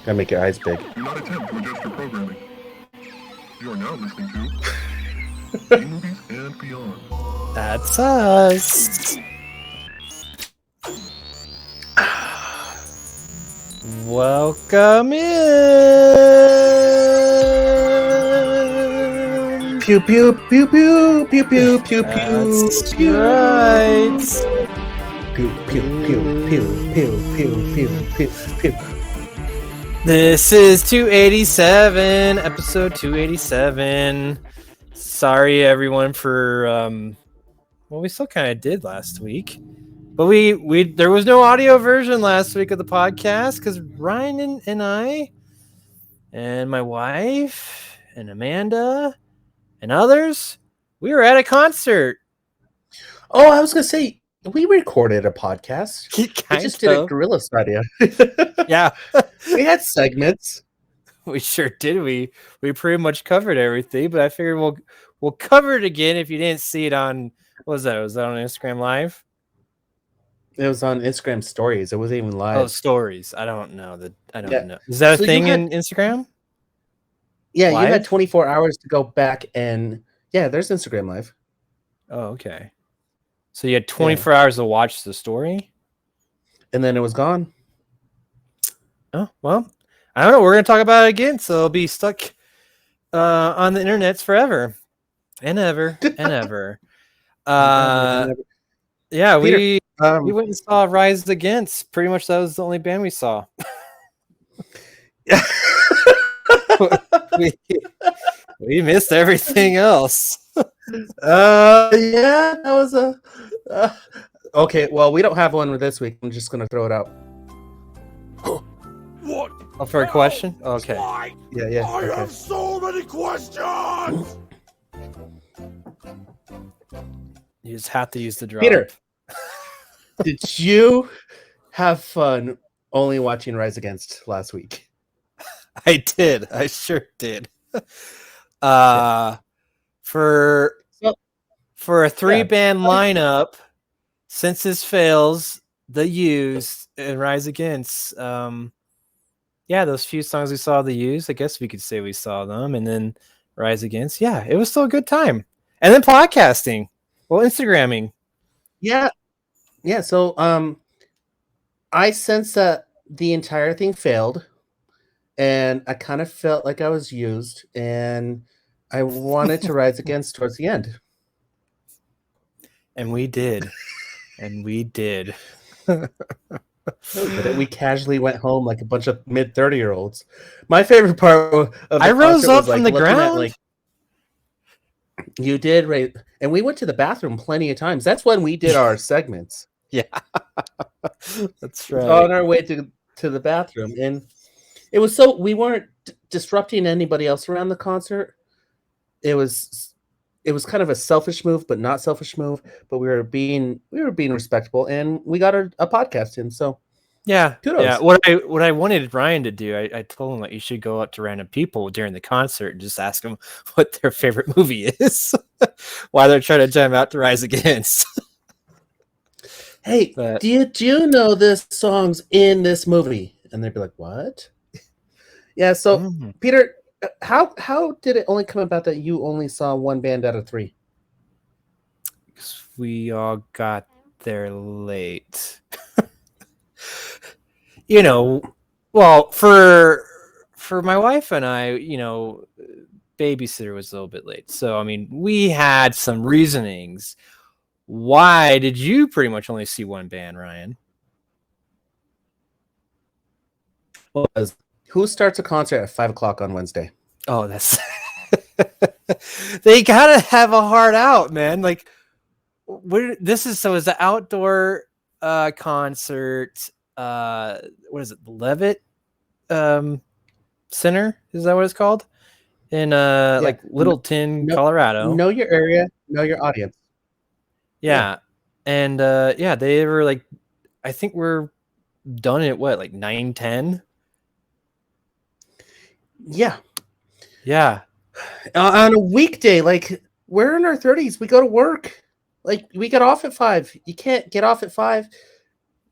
Gotta make your eyes big. Do not attempt to adjust your programming. You are now listening to B-Movies and Beyond. That's us. Welcome in. Pew pew pew pew pew pew pew pew. That's right. Pew pew pew pew pew pew pew pew pew. This is 287, episode 287. Sorry everyone for well, we still kind of did last week. But we there was no audio version last week of the podcast because Ryan and I and my wife and Amanda and others, we were at a concert. Oh, I was gonna say we recorded a podcast. We just did a guerrilla audio. Yeah, we had segments. We sure did. We pretty much covered everything, but I figured we'll cover it again if you didn't see it on. What was that? Was that on Instagram Live? It was on Instagram stories. It wasn't even live. Oh, stories. I don't know. Know. Is that a thing in Instagram? Yeah, live? You had 24 hours to go back and there's Instagram Live. Oh, okay. So you had 24 hours to watch the story? And then it was gone. Oh, well, I don't know. We're going to talk about it again, so it'll be stuck on the internets forever and ever and ever. Yeah, Peter, we went and saw Rise Against. Pretty much that was the only band we saw. we missed everything else. That was a okay. Well, we don't have one this week. I'm just gonna throw it out. What? Oh, for a question? Okay. Why? Yeah. I have so many questions. You just have to use the drop. Peter, did you have fun only watching Rise Against last week? I did. I sure did. For a three-band lineup, Census Fails, The Used, and Rise Against. Those few songs we saw The Used, I guess we could say we saw them, and then Rise Against. Yeah, it was still a good time. And then podcasting. Well, Instagramming. Yeah. So, I sense that the entire thing failed, and I kind of felt like I was used, and I wanted to rise against towards the end. And we did. We casually went home like a bunch of mid-30-year-olds. My favorite part of the I rose up from the ground. At, you did, right? And we went to the bathroom plenty of times. That's when we did our segments. Yeah, that's right. On our way to the bathroom, and it was so we weren't disrupting anybody else around the concert. It was kind of a selfish move, but not selfish move. But we were being respectable, and we got a podcast in. So yeah, kudos. Yeah. What I wanted Ryan to do, I told him that you should go up to random people during the concert and just ask them what their favorite movie is, why they're trying to jam out to Rise Against. Hey, do you know this song's in this movie? And they'd be like, what? Yeah. So Peter, how did it only come about that you only saw one band out of three? Because we all got there late. Well, for my wife and I, babysitter was a little bit late. So, I mean, we had some reasonings. Why did you pretty much only see one band, Ryan? Who starts a concert at 5:00 on Wednesday? Oh, that's they gotta have a heart out, man. Like, it's the outdoor concert. What is it? The Levitt Center? Is that what it's called? In like Littleton, Colorado. Know your area, know your audience. Yeah. And they were like, I think we're done at what, like 9:10? Yeah. On a weekday, like we're in our 30s, we go to work. Like we get off at 5. You can't get off at 5.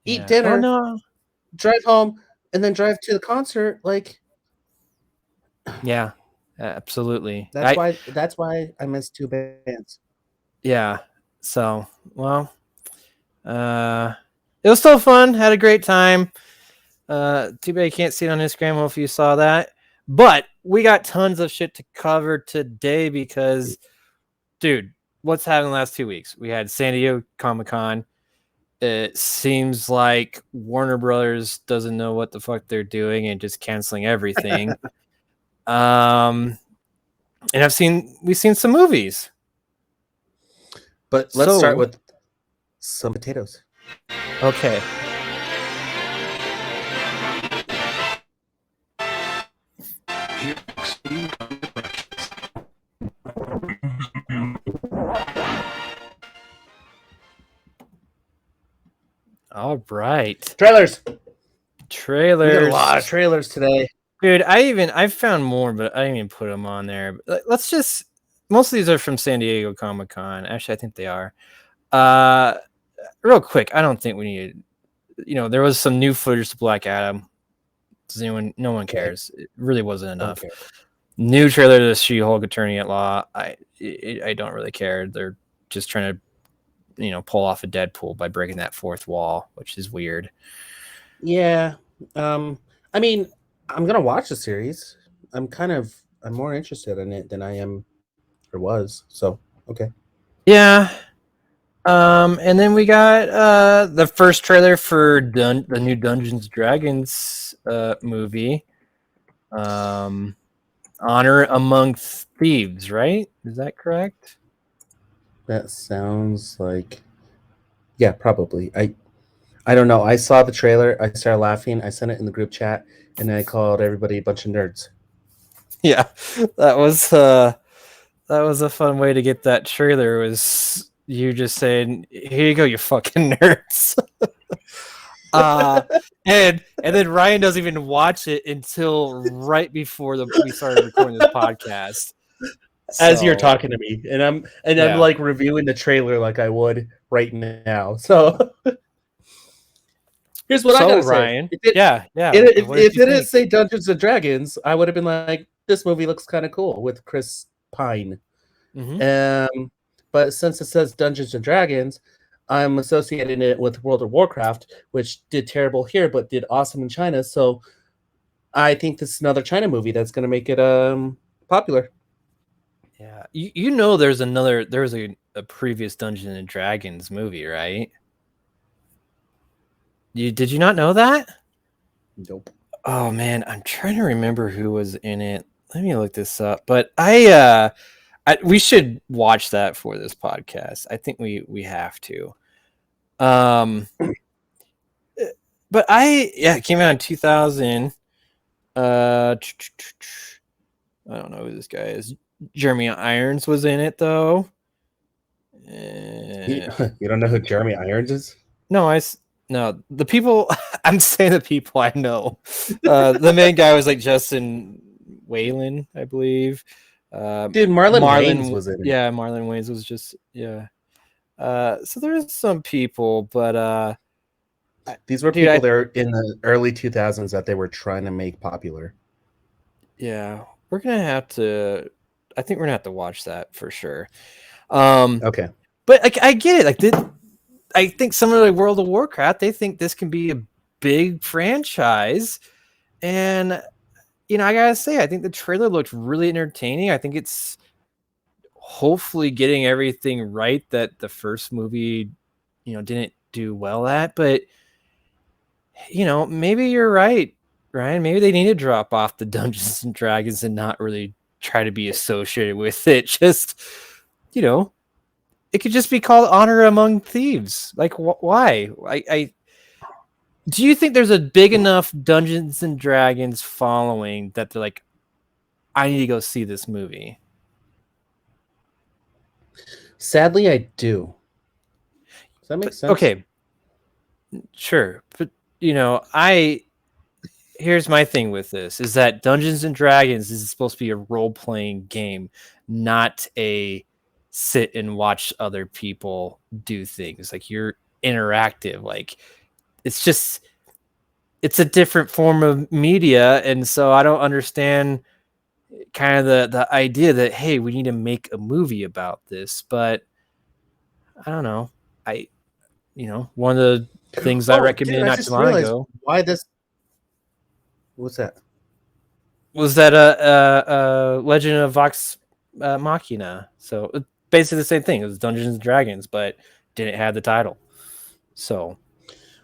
eat Yeah. dinner, Oh no. drive home, and then drive to the concert. Like Yeah. Absolutely. that's why I miss two bands. Yeah. So, well, it was still fun. Had a great time. Too bad you can't see it on Instagram. Hopefully you saw that. But we got tons of shit to cover today because, dude, what's happened the last 2 weeks? We had San Diego Comic-Con. It seems like Warner Brothers doesn't know what the fuck they're doing and just canceling everything. And we've seen some movies. But let's start So- with some potatoes. Okay. All right. Trailers. We Trailers. got a lot of trailers today. Dude, I found more, but I didn't even put them on there. Let's just. Most of these are from San Diego Comic Con. Actually, I think they are. Real quick, I don't think we need. There was some new footage to Black Adam. Does anyone? No one cares. It really wasn't enough. Okay. New trailer to She-Hulk Attorney at Law. I don't really care. They're just trying to, pull off a Deadpool by breaking that fourth wall, which is weird. Yeah. I mean, I'm gonna watch the series. I'm more interested in it than I am or was. So okay. Yeah. And then we got the first trailer for the new Dungeons Dragons movie. Honor Among Thieves, right? Is that correct? That sounds like yeah, probably. I don't know. I saw the trailer, I started laughing, I sent it in the group chat, and I called everybody a bunch of nerds. Yeah. That was a fun way to get that trailer, was you just saying, "Here you go, you fucking nerds." And then Ryan doesn't even watch it until right before we started recording this podcast. As you're So, talking to me, and I'm Yeah. like reviewing the trailer like I would right now. So here's what I gotta Ryan, say. yeah. If What did it you didn't think? say Dungeons and Dragons, I would have been like, this movie looks kind of cool with Chris Pine. Mhm. But since it says Dungeons and Dragons, I'm associating it with World of Warcraft, which did terrible here but did awesome in China. So I think this is another China movie that's going to make it popular. Yeah, there's a previous Dungeons and Dragons movie, right? Did you not know that? Nope. Oh man, I'm trying to remember who was in it. Let me look this up. But we should watch that for this podcast. I think we have to. But it came out in 2000. I don't know who this guy is. Jeremy Irons was in it though. You don't know who Jeremy Irons is? No, the people. I'm saying the people I know. The main guy was like Justin Whalen, I believe. Dude, Marlon Wayans was in it. Yeah, Marlon Wayans was just so there's some people, but these were people there in the early 2000s that they were trying to make popular. Yeah, we're gonna have to. I think we're gonna have to watch that for sure. Okay, but I get it. I think someone like World of Warcraft, they think this can be a big franchise, and I gotta say, I think the trailer looked really entertaining. I think it's hopefully getting everything right that the first movie, didn't do well at. But maybe you're right, Ryan. Maybe they need to drop off the Dungeons and Dragons and not really try to be associated with it. Just, it could just be called Honor Among Thieves. Like, why? Do you think there's a big enough Dungeons and Dragons following that they're like, I need to go see this movie? sadly, I do. Does that make sense? Okay, sure, but here's my thing with this: is that Dungeons and Dragons is supposed to be a role-playing game, not a sit and watch other people do things. Like, you're interactive. Like, it's a different form of media, and so I don't understand kind of the idea that, hey, we need to make a movie about this. But I don't know. One of the things I Oh, dude, recommended I not too just long realized ago why this. What's that? was that Legend of Vox Machina. So basically the same thing. It was Dungeons and Dragons, but didn't have the title. So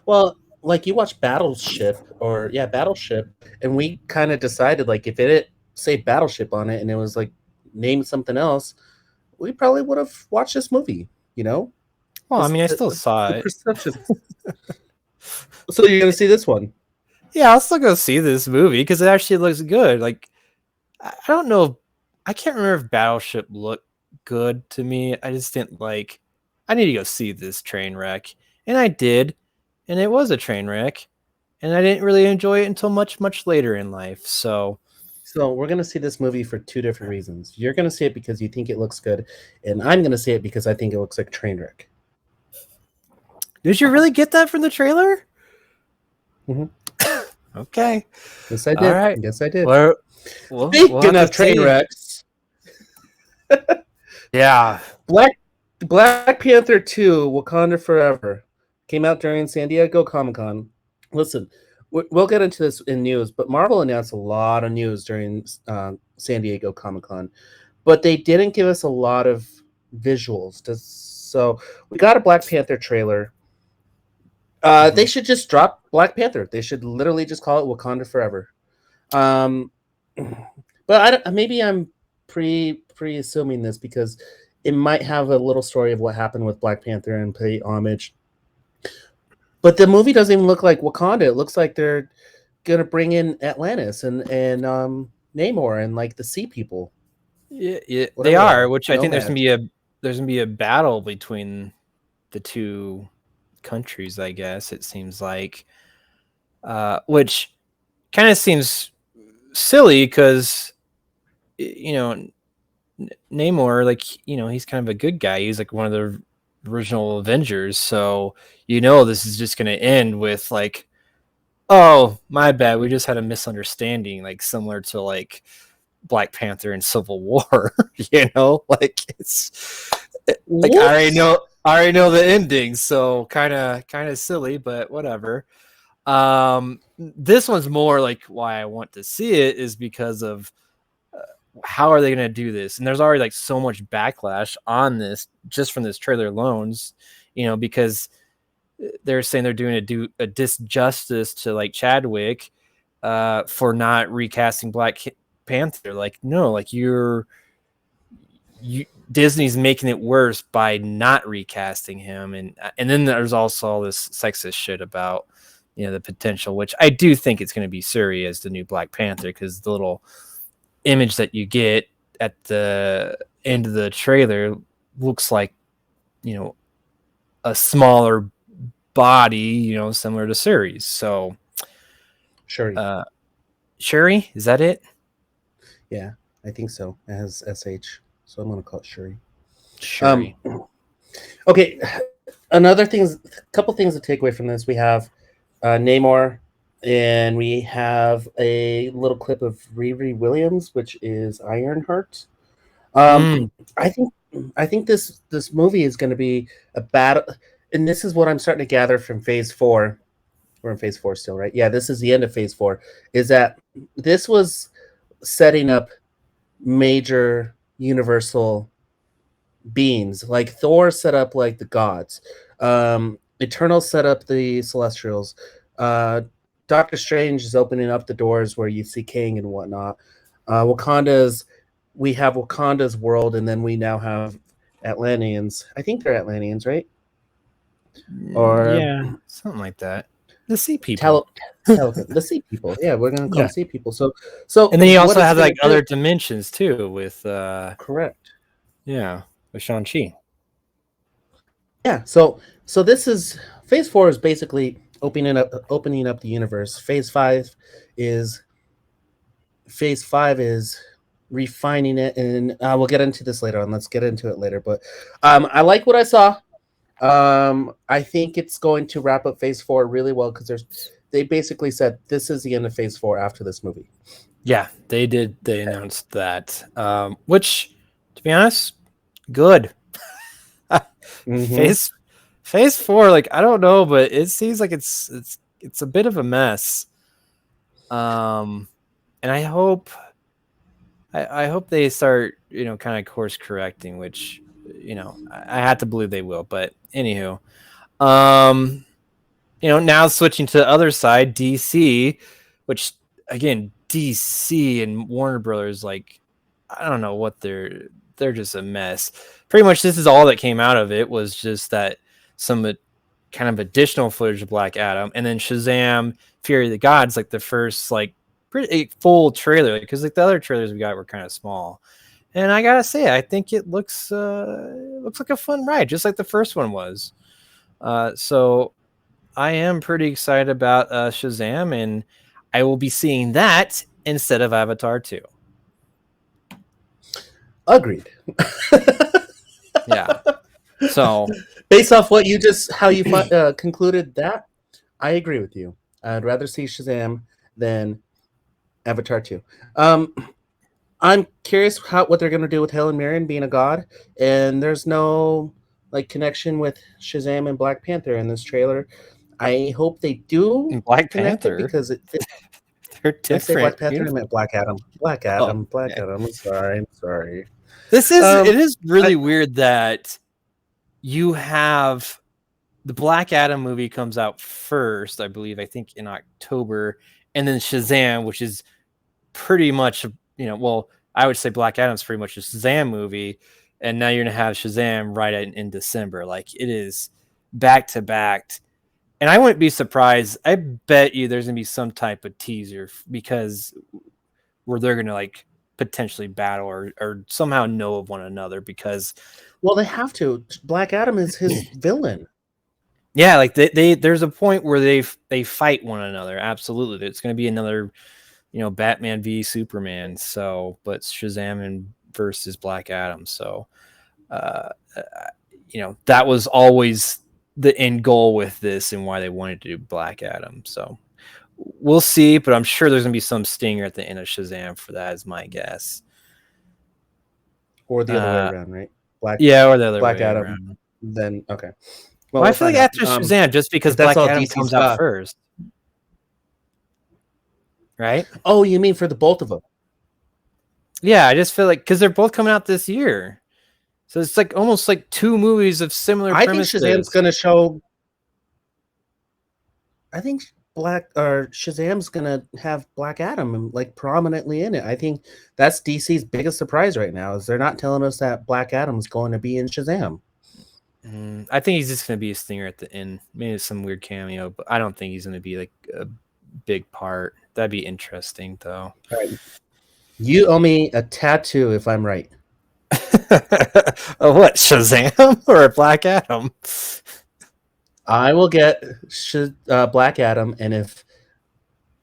Well, like you watch Battleship, and we kind of decided like if it didn't say Battleship on it and it was like named something else, we probably would have watched this movie. You know, well, I mean, I the, still the, saw the it. perception. So you're gonna see this one? Yeah, I'll still go see this movie because it actually looks good. Like I don't know. I can't remember if Battleship looked good to me. I just didn't like. I need to go see this train wreck, and I did, and it was a train wreck, and I didn't really enjoy it until much later in life. So So we're gonna see this movie for two different reasons. You're gonna see it because you think it looks good, and I'm gonna see it because I think it looks like a train wreck. did you really get that from the trailer? Mhm. Okay, Yes, I all did. right. Yes, I did. Well, we'll Speaking have of to train see. wrecks, Yeah. Black Panther 2: Wakanda Forever came out during San Diego Comic-Con. Listen, we'll get into this in news, but Marvel announced a lot of news during San Diego Comic-Con, but they didn't give us a lot of visuals. So we got a Black Panther trailer. They should just drop Black Panther. They should literally just call it Wakanda Forever. Um, but maybe I'm pre-assuming this because it might have a little story of what happened with Black Panther and pay homage. But the movie doesn't even look like Wakanda. It looks like they're gonna bring in Atlantis and Namor and like the Sea People. Yeah, they Whatever they are. are. Which I think there's gonna be a battle between the two countries. I guess it seems like, which kind of seems silly because Namor, like he's kind of a good guy. He's like one of the original Avengers, so this is just gonna end with like, oh my bad, we just had a misunderstanding, like similar to like Black Panther and Civil War. Like it's like I already know the ending, so kind of silly, but whatever. This one's more like why I want to see it is because of how are they going to do this? And there's already like so much backlash on this just from this trailer alone, because they're saying they're doing a disjustice to like Chadwick for not recasting Black Panther. Like, no, like Disney's making it worse by not recasting him, and then there's also all this sexist shit about the potential, which I do think it's going to be Suri as the new Black Panther, because the little image that you get at the end of the trailer looks like a smaller body, similar to Suri's. So Shuri. Shuri, is that it? Yeah, I think so. It has SH, so I'm gonna call it Shuri. Shuri. Okay, couple things to take away from this. We have Namor, and we have a little clip of Riri Williams, which is Ironheart. I think this movie is going to be a battle, and this is what I'm starting to gather from Phase 4. We're in Phase 4 still, right? Yeah, this is the end of Phase 4. Is that this was setting up major universal beings, like Thor set up like the gods, Eternal set up the Celestials, Doctor Strange is opening up the doors where you see King and whatnot. We have Wakanda's world, and then we now have Atlanteans. I think they're Atlanteans, right? Or yeah, something like that. The Sea People. the Sea People. Yeah, we're gonna call them Sea People. So And then you what also it's have gonna like do- other dimensions too with correct. with Shang-Chi. Yeah, so this is Phase 4 is basically opening up the universe. Is Phase 5 is refining it, and we'll get into this later on. Let's get into it later. But I like what I saw. I think it's going to wrap up Phase 4 really well because they basically said this is the end of Phase 4 after this movie. Yeah, they did. They announced that, which, to be honest, good. Mhm. Phase 4, like I don't know, but it seems like it's a bit of a mess. And I hope they start, kind of course correcting, which, I have to believe they will. But anywho, now switching to the other side, DC, which again, DC and Warner Brothers, like, I don't know what they're just a mess. Pretty much, this is all that came out of it was just that some kind of additional footage of Black Adam, and then Shazam: Fury of the Gods, like the first like pretty full trailer, because like the other trailers we got were kind of small. And I gotta say, I think it looks like a fun ride, just like the first one was. So I am pretty excited about Shazam, and I will be seeing that instead of Avatar 2. Agreed. Yeah. So Based off what how you concluded that, I agree with you. I'd rather see Shazam than Avatar 2. I'm curious what they're going to do with Helen Mirren being a god, and there's no like connection with Shazam and Black Panther in this trailer. I hope they do Black connect Panther, it because they're did I say Black different. Panther? I meant Black Adam. Black Oh, Adam. Black yeah. Adam. I'm sorry. It is really weird that you have the Black Adam movie comes out first, I think in October, and then Shazam, which is pretty much, well, I would say Black Adam's pretty much a Shazam movie, and now you're gonna have Shazam right in December. Like, it is back to back, and I wouldn't be surprised. I bet you there's gonna be some type of teaser because where they're gonna like potentially battle or somehow know of one another, because well, they have to. Black Adam is his villain. yeah, like they there's a point where they fight one another. Absolutely, it's going to be another, Batman v Superman. So, but Shazam versus Black Adam. So, that was always the end goal with this and why they wanted to do Black Adam. So, we'll see. But I'm sure there's going to be some stinger at the end of Shazam for that, is my guess. Or the other way around, right? Or the other Black way Adam. around. Then okay. Well, I feel like after Shazam, just because Black Adam comes out first, right? Oh, you mean for the both of them? Yeah, I just feel like because they're both coming out this year, so it's like almost like two movies of similar premises. I think Shazam's going to show. I think Shazam's going to have Black Adam like prominently in it. I think that's DC's biggest surprise right now is they're not telling us that Black Adam's going to be in Shazam. I think he's just going to be a stinger at the end. Maybe some weird cameo, but I don't think he's going to be like a big part. That'd be interesting, though. All right. You owe me a tattoo if I'm right. What, Shazam or Black Adam? I will get Black Adam, and if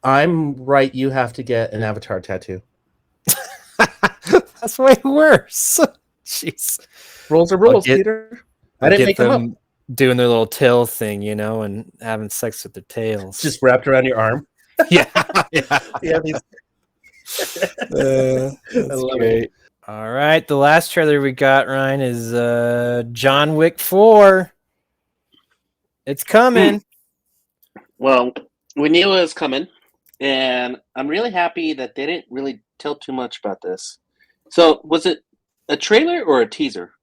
I'm right, you have to get an Avatar tattoo. That's way worse. Jeez. Rules are rules, Peter. I didn't make them up. Doing their little tail thing, and having sex with their tails. It's just wrapped around your arm. Yeah. These... That's great. All right. The last trailer we got, Ryan, is John Wick 4. It's coming. Well, we knew it was coming, and I'm really happy that they didn't really tell too much about this. So, was it a trailer or a teaser?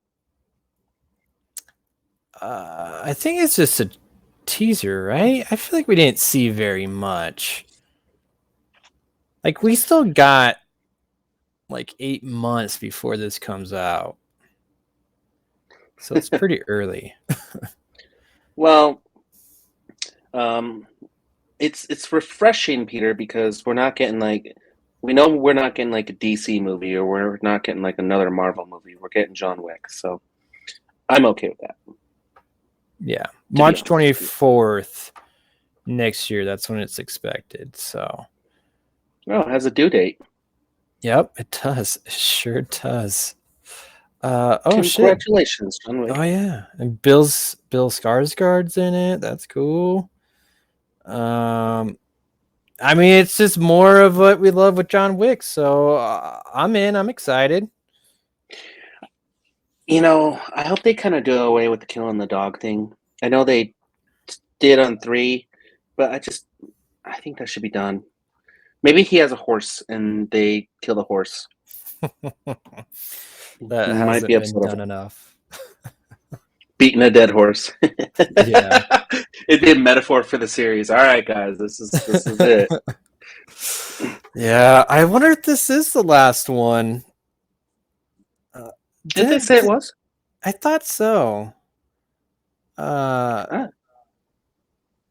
I think it's just a teaser, right? I feel like we didn't see very much. Like, we still got like 8 months before this comes out, so it's pretty early. Well, it's refreshing, Peter, because we're not getting we know we're not getting like a DC movie, or we're not getting like another Marvel movie. We're getting John Wick, so I'm okay with that. Yeah, March 24th next year. That's when it's expected. So, oh, it has a due date. Yep, it does. It sure does. Oh shit! Congratulations, John Wick. Oh yeah, and Bill Skarsgård's in it. That's cool. I mean, it's just more of what we love with John Wick. So I'm in. I'm excited. You know, I hope they kind of do away with the killing the dog thing. I know they did on 3, but I think that should be done. Maybe he has a horse and they kill the horse. That Might hasn't be been upset done over enough. beating a dead horse. Yeah. It'd be a metaphor for the series. All right, guys, this is it. Yeah, I wonder if this is the last one. Did they say it was? I thought so.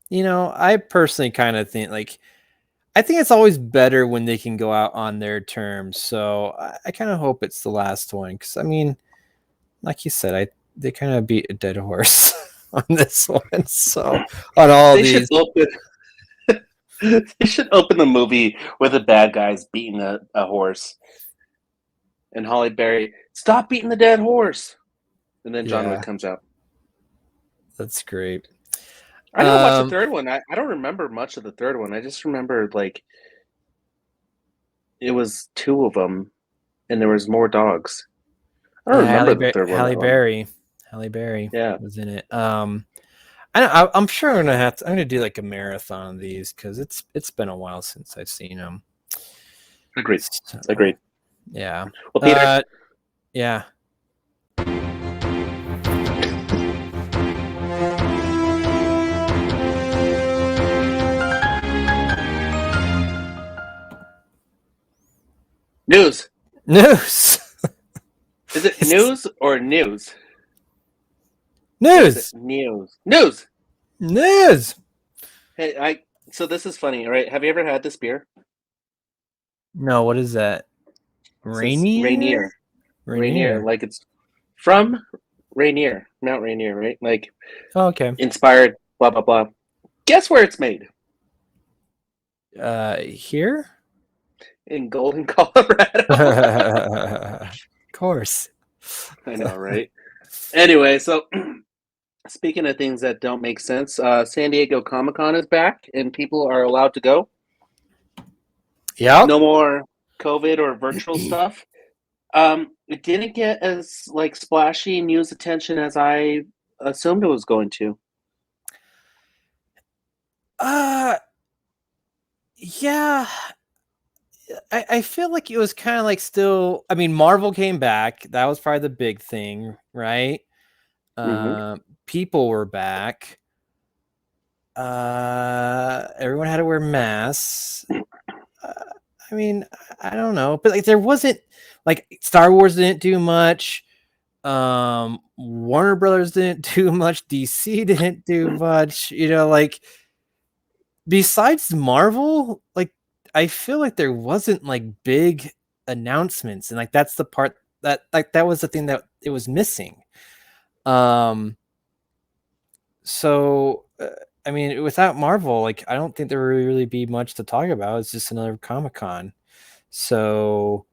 You know, I personally kind of think I think it's always better when they can go out on their terms. So I kind of hope it's the last one because I mean, like you said, they kind of beat a dead horse on this one. So on all these, They should open the movie with the bad guys beating a horse, and Holly Berry, stop beating the dead horse, and then John Wick comes out. That's great. I didn't watch the third one. I don't remember much of the third one. I just remember it was 2 of them, and there was more dogs. I don't remember the third one. Halle Berry was in it. I'm sure I'm gonna do like a marathon of these because it's been a while since I've seen them. Agreed. So, Agreed. Yeah. Well, Peter. Yeah. News. Is it news or news? News. News. Hey, so this is funny, all right? Have you ever had this beer? No, what is that? Rainier. Like it's from Rainier, Mount Rainier, right? Like, okay. Inspired, blah blah blah. Guess where it's made? Here in Golden, Colorado. Of course. I know, right? Anyway, so speaking of things that don't make sense, San Diego Comic-Con is back and people are allowed to go. Yeah. No more COVID or virtual stuff. It didn't get as splashy news attention as I assumed it was going to. Yeah. I feel like it was kind of still. I mean, Marvel came back. That was probably the big thing, right? People were back. Everyone had to wear masks. I mean, I don't know, but there wasn't Star Wars didn't do much. Warner Brothers didn't do much. DC didn't do much. You know, besides Marvel, I feel like there wasn't big announcements, and that's the part that that was the thing that it was missing. So I mean, without Marvel, I don't think there would really be much to talk about. It's just another Comic-Con. So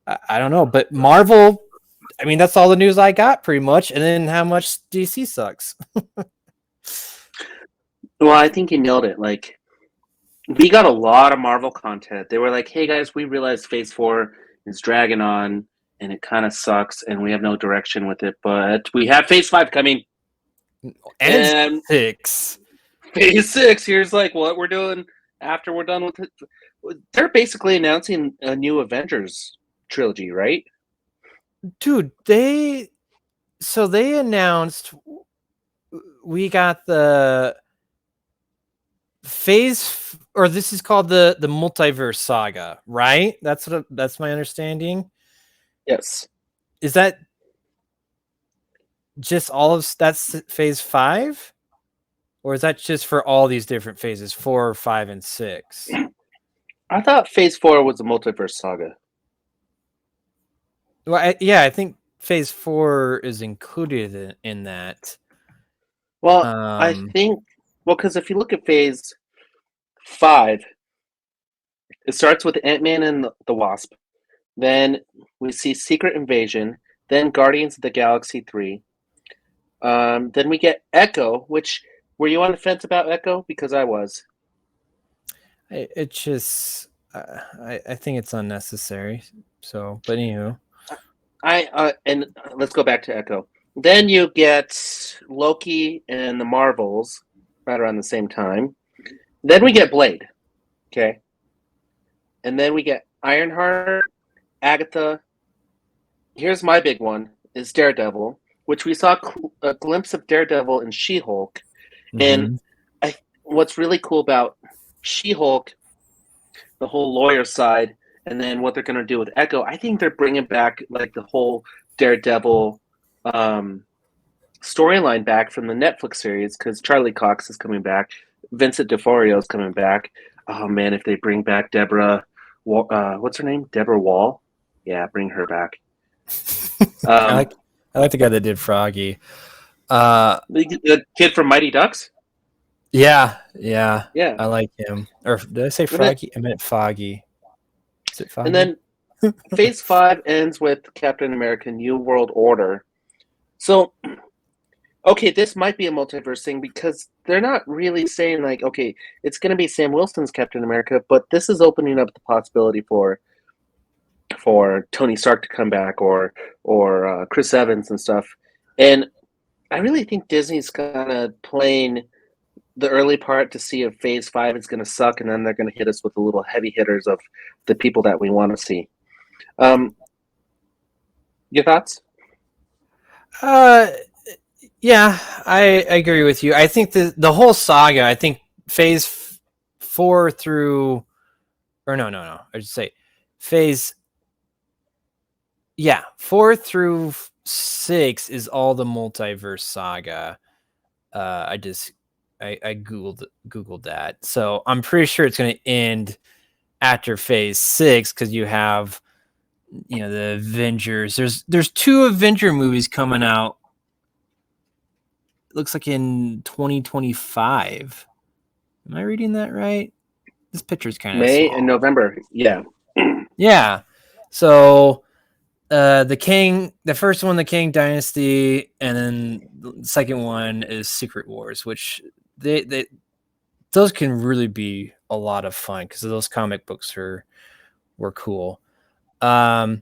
I don't know, but Marvel, I mean, that's all the news I got pretty much. And then how much DC sucks. Well, I think you nailed it. We got a lot of Marvel content. They were like, hey guys, we realized Phase 4 is dragging on and it kind of sucks and we have no direction with it, but we have Phase 5 coming. And 6. Phase 6, here's what we're doing after we're done with it. They're basically announcing a new Avengers trilogy, right? Dude, they announced we got the phase, or this is called the multiverse saga, right? That's my understanding. Yes. Is that just all of that's Phase 5? Or is that just for all these different phases, 4, 5, and 6? I thought Phase 4 was the multiverse saga. Well, I think Phase 4 is included in that. Well, I think, because if you look at Phase 5, it starts with Ant-Man and the Wasp. Then we see Secret Invasion. then Guardians of the Galaxy 3. Then we get Echo, which were you on the fence about Echo? Because I was. It just, I think it's unnecessary. So, but anywho, And let's go back to Echo. Then you get Loki and the Marvels right around the same time. Then we get Blade. Okay. And then we get Ironheart, Agatha. Here's my big one is Daredevil, which we saw a glimpse of Daredevil in She-Hulk. And what's really cool about She-Hulk, the whole lawyer side, and then what they're going to do with Echo, I think they're bringing back like the whole Daredevil storyline back from the Netflix series because Charlie Cox is coming back, Vincent D'Onofrio is coming back. Oh man, if they bring back Deborah, what's her name? Deborah Wall. Yeah, bring her back. I like the guy that did Froggy. The kid from Mighty Ducks. Yeah, Yeah. I like him. Or did I say Froggy? I meant Foggy. Is it Foggy? And then Phase 5 ends with Captain America: New World Order. So, okay, this might be a multiverse thing because they're not really saying like, okay, it's going to be Sam Wilson's Captain America, but this is opening up the possibility for Tony Stark to come back or Chris Evans and stuff. And I really think Disney's kind of playing the early part to see if Phase 5 is going to suck, and then they're going to hit us with the little heavy hitters of the people that we want to see. Your thoughts? Yeah, I agree with you. I think the whole saga, I think Phase 4 through, or no, I should say Phase, 4 through 6 is all the multiverse saga. I googled that, so I'm pretty sure it's going to end after Phase 6 because you have, the Avengers. There's 2 Avenger movies coming out. Looks like in 2025. Am I reading that right? This picture's kind of May small. and November. Yeah. Yeah. So the first one, the King Dynasty, and then the second one is Secret Wars, which those can really be a lot of fun because those comic books were cool. So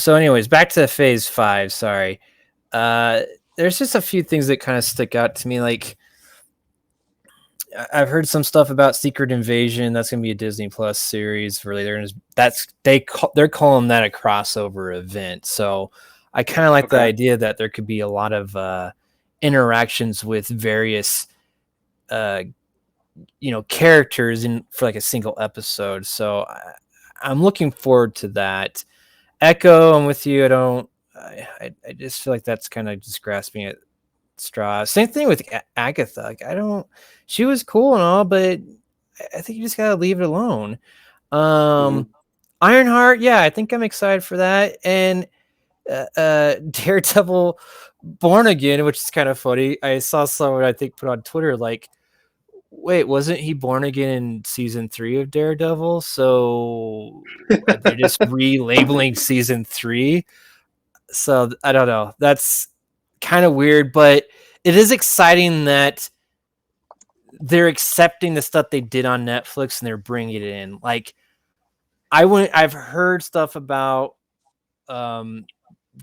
anyways, back to Phase 5, sorry. There's just a few things that kind of stick out to me. Like, I've heard some stuff about Secret Invasion. That's going to be a Disney Plus series. Really, they're calling that a crossover event. So I kind of like the idea that there could be a lot of interactions with various, characters for like a single episode. So I'm looking forward to that. Echo, I'm with you. I just feel like that's kind of just grasping at straws. Same thing with Agatha. Like, she was cool and all, but I think you just gotta leave it alone. Ironheart, yeah, I think I'm excited for that. And Daredevil Born Again, which is kind of funny. I saw someone I think put on Twitter like, wait, wasn't he born again in season 3 of Daredevil? So they're just relabeling season 3. So I don't know. That's kind of weird, but it is exciting that they're accepting the stuff they did on Netflix and they're bringing it in. Like, I've heard stuff about John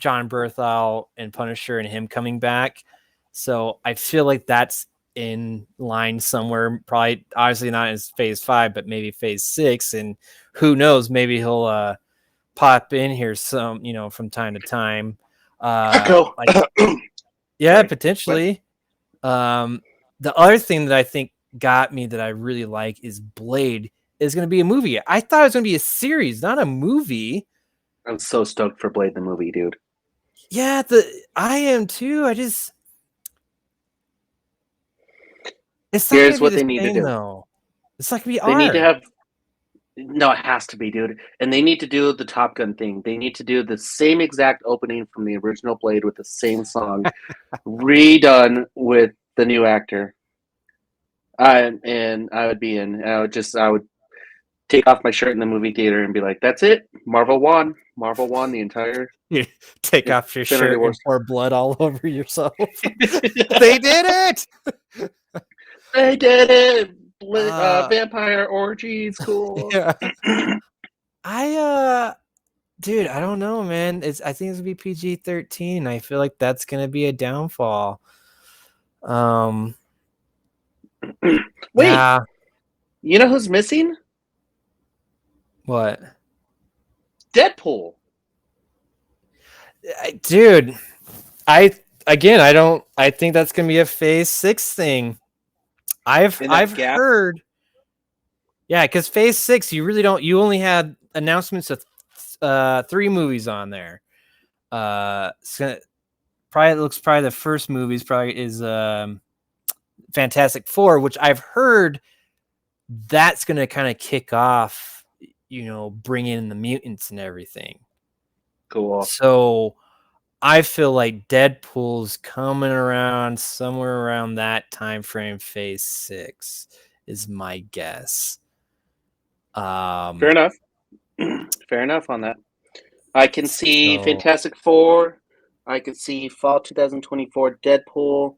Berthal and Punisher and him coming back. So I feel like that's in line somewhere, probably obviously not in Phase 5, but maybe Phase 6. And who knows, maybe he'll pop in here some, from time to time. Potentially. The other thing that I think got me that I really like is Blade is going to be a movie. I thought it was going to be a series, not a movie. I'm so stoked for Blade the movie, dude. Yeah, I am too. It's not Here's what the they need to do. Though. It's not going to be They need to have. No, it has to be, dude. And they need to do the Top Gun thing. They need to do the same exact opening from the original Blade with the same song, redone with the new actor. And I would be in. I would take off my shirt in the movie theater and be like, "That's it, Marvel won." Marvel won the entire You take off your Infinity shirt Wars. and pour blood all over yourself. They did it. They did it. Uh, Vampire orgies, cool. Yeah. Dude, I don't know, man. I think it's gonna be PG-13. I feel like that's gonna be a downfall. Wait, Yeah. you know who's missing? What? Deadpool. Dude, I think that's gonna be a Phase 6 thing. I've gap? heard. Yeah, because Phase 6, you only had announcements of 3 movies on there. So probably the first movie is Fantastic Four, which I've heard that's gonna kind of kick off, bring in the mutants and everything. Cool. So I feel like Deadpool's coming around somewhere around that time frame. Phase 6 is my guess. Fair enough. Fair enough on that. I can see So- Fantastic Four. I could see fall 2024 Deadpool.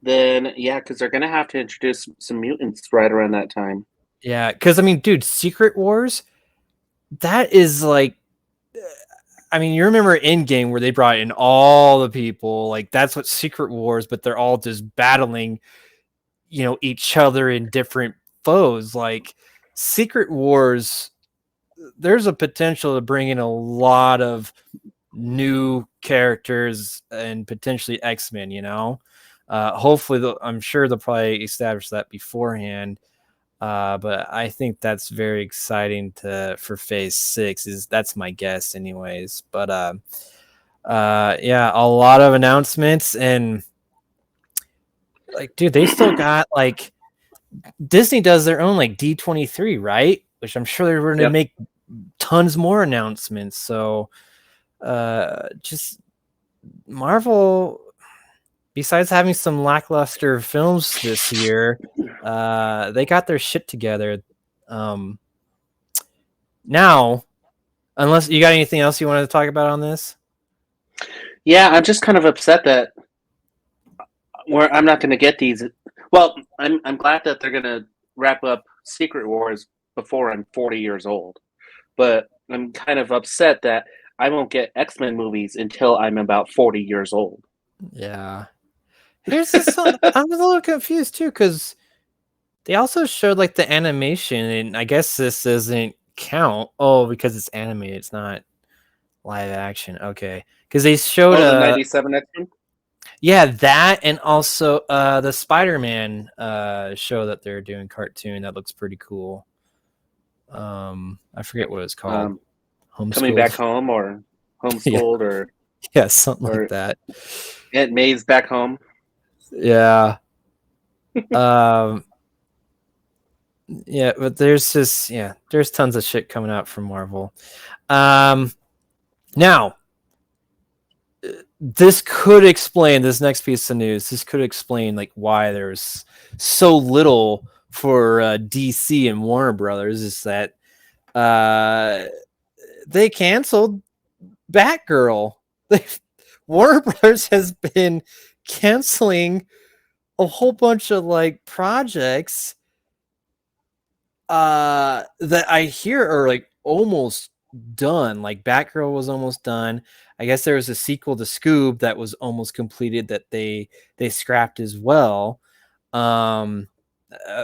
Then, yeah, because they're going to have to introduce some mutants right around that time. Yeah, because I mean, dude, Secret Wars, that is like, I mean, you remember Endgame where they brought in all the people, like that's what Secret Wars, but they're all just battling, each other in different foes. Like Secret Wars, there's a potential to bring in a lot of new characters and potentially X-Men, hopefully I'm sure they'll probably establish that beforehand. But I think that's very exciting for Phase 6. That's my guess, anyways. But yeah, a lot of announcements, and like, dude, they still got like Disney does their own like D23, right? Which I'm sure they're going to make tons more announcements. So, just Marvel, besides having some lackluster films this year, they got their shit together. Now, unless you got anything else you wanted to talk about on this? Yeah, I'm just kind of upset that I'm not going to get these. Well, I'm glad that they're going to wrap up Secret Wars before I'm 40 years old. But I'm kind of upset that I won't get X-Men movies until I'm about 40 years old. Yeah. Here's the I'm a little confused too, because they also showed like the animation, and I guess this doesn't count. Oh, because it's animated, it's not live action. Okay, because they showed the 97 X-Men. Yeah, that, and also the Spider-Man show that they're doing cartoon that looks pretty cool. I forget what it's called. Coming Back Home or Homeschooled or something like that. Aunt May's Back Home. Yeah. Yeah, but there's tons of shit coming out from Marvel. Now, this could explain this next piece of news. This could explain like why there's so little for DC and Warner Brothers. Is that they canceled Batgirl. Warner Brothers has been canceling a whole bunch of like projects that I hear are like almost done. Like Batgirl was almost done. I guess there was a sequel to Scoob that was almost completed that they scrapped as well.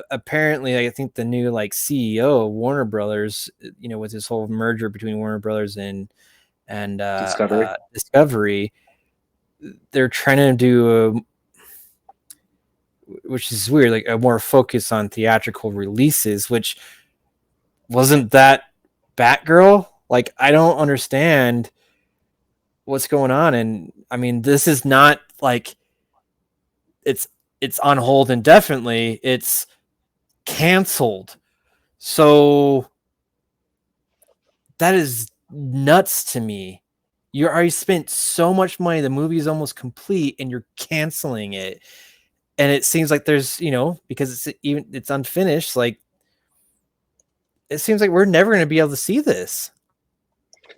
Apparently, I think the new like CEO of Warner Brothers, with this whole merger between Warner Brothers and Discovery, they're trying to do which is weird, like a more focus on theatrical releases, which wasn't that Batgirl. Like, I don't understand what's going on. And I mean, this is not like it's on hold indefinitely. It's canceled. So that is nuts to me. You already spent so much money. The movie is almost complete and you're canceling it. And it seems like there's, because it's unfinished. Like, it seems like we're never going to be able to see this.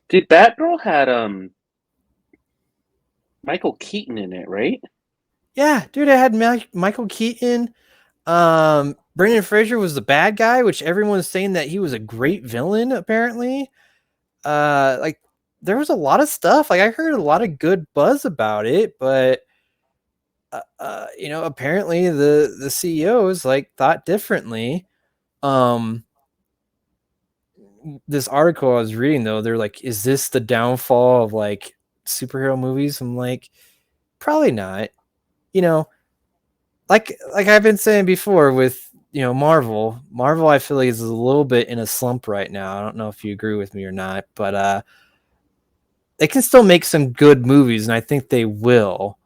Dude, Batgirl had Michael Keaton in it, right? Yeah, dude, I had Michael Keaton. Brendan Fraser was the bad guy, which everyone's saying that he was a great villain, apparently. Like there was a lot of stuff. Like I heard a lot of good buzz about it, but apparently the CEOs like thought differently. This article I was reading though, they're like, is this the downfall of like superhero movies? I'm like, probably not. You know, like I've been saying before with Marvel I feel like is a little bit in a slump right now. I don't know if you agree with me or not, but they can still make some good movies, and I think they will.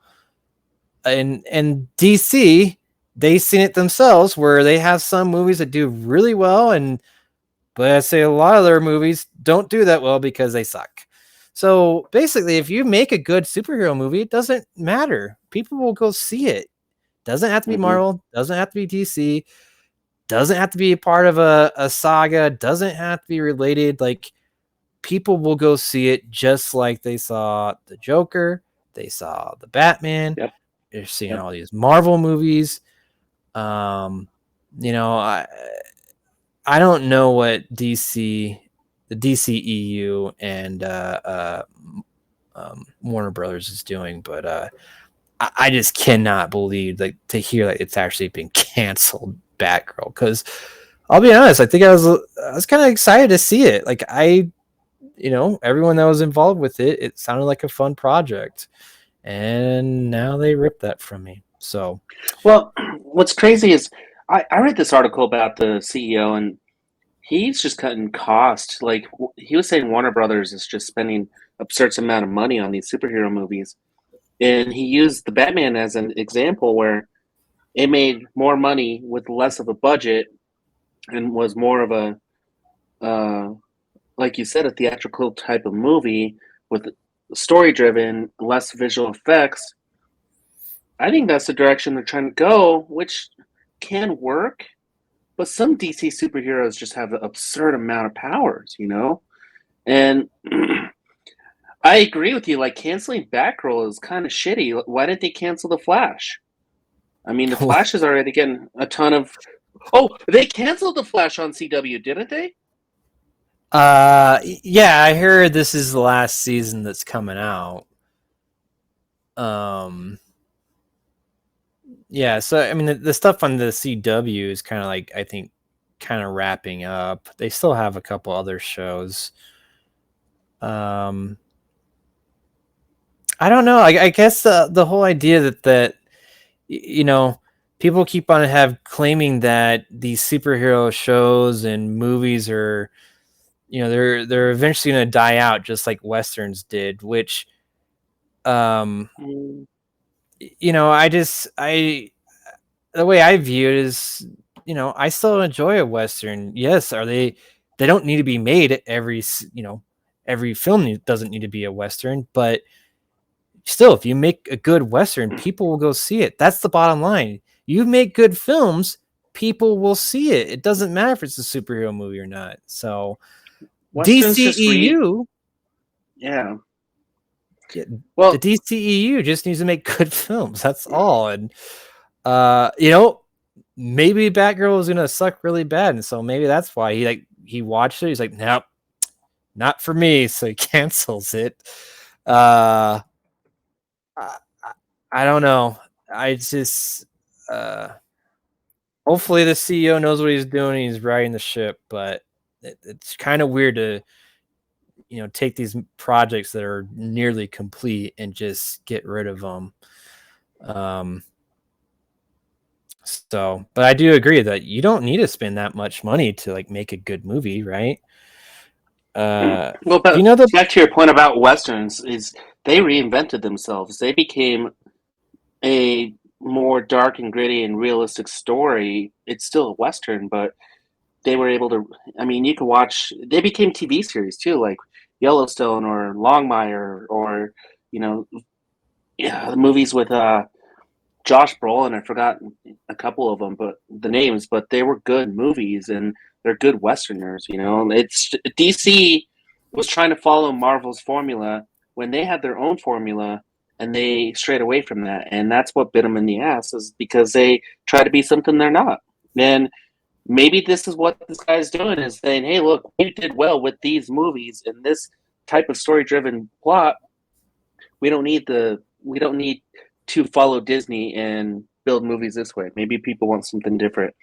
And DC, they've seen it themselves where they have some movies that do really well, but I say a lot of their movies don't do that well because they suck. So basically, if you make a good superhero movie, it doesn't matter. People will go see it. Doesn't have to be Marvel, doesn't have to be DC, doesn't have to be a part of a saga, doesn't have to be related. Like, people will go see it just like they saw the Joker, they saw the Batman, Yep. they're seeing all these Marvel movies. I don't know what the DCEU and Warner Brothers is doing, but I just cannot believe to hear that it's actually been canceled, Batgirl. Because I'll be honest, I think I was kind of excited to see it. Like everyone that was involved with it sounded like a fun project, and now they ripped that from me. So, well, what's crazy is I read this article about the CEO, and he's just cutting costs. Like he was saying, Warner Brothers is just spending absurd amount of money on these superhero movies, and he used the Batman as an example where it made more money with less of a budget and was more of a like you said, a theatrical type of movie with story driven, less visual effects. I think that's the direction they're trying to go, which can work. But some DC superheroes just have an absurd amount of powers, And I agree with you. Like canceling Batgirl is kind of shitty. Why didn't they cancel the Flash? I mean, the Flash is already getting a ton of. Oh, they canceled the Flash on CW, didn't they? yeah, I heard this is the last season that's coming out. Yeah, so I mean the stuff on the CW is kind of like, I think, kind of wrapping up. They still have a couple other shows. I don't know. I guess the whole idea that people keep on claiming that these superhero shows and movies are, they're eventually going to die out just like westerns did, which the way I view it is, I still enjoy a western. Yes, they don't need to be made every film doesn't need to be a western, but still, if you make a good western, people will go see it. That's the bottom line. You make good films, people will see it. It doesn't matter if it's a superhero movie or not. So Westerns DCEU, yeah. Well, the DCEU just needs to make good films. That's all. And maybe Batgirl is gonna suck really bad, and so maybe that's why he watched it. He's like, nope, not for me. So he cancels it. I don't know. I just hopefully the CEO knows what he's doing. He's riding the ship, but it's kind of weird to take these projects that are nearly complete and just get rid of them. So, but I do agree that you don't need to spend that much money to like make a good movie, right? Well, but back to your point about westerns, is they reinvented themselves. They became a more dark and gritty and realistic story. It's still a western, but they were able to. I mean, you could watch. They became TV series too, like Yellowstone or Longmire, or the movies with Josh Brolin. I forgot a couple of them, but the names. But they were good movies, and they're good westerners. It's DC was trying to follow Marvel's formula when they had their own formula, and they strayed away from that. And that's what bit them in the ass, is because they try to be something they're not. And maybe this is what this guy's doing, is saying, hey, look, we did well with these movies and this type of story-driven plot. We don't need to follow Disney and build movies this way. Maybe people want something different.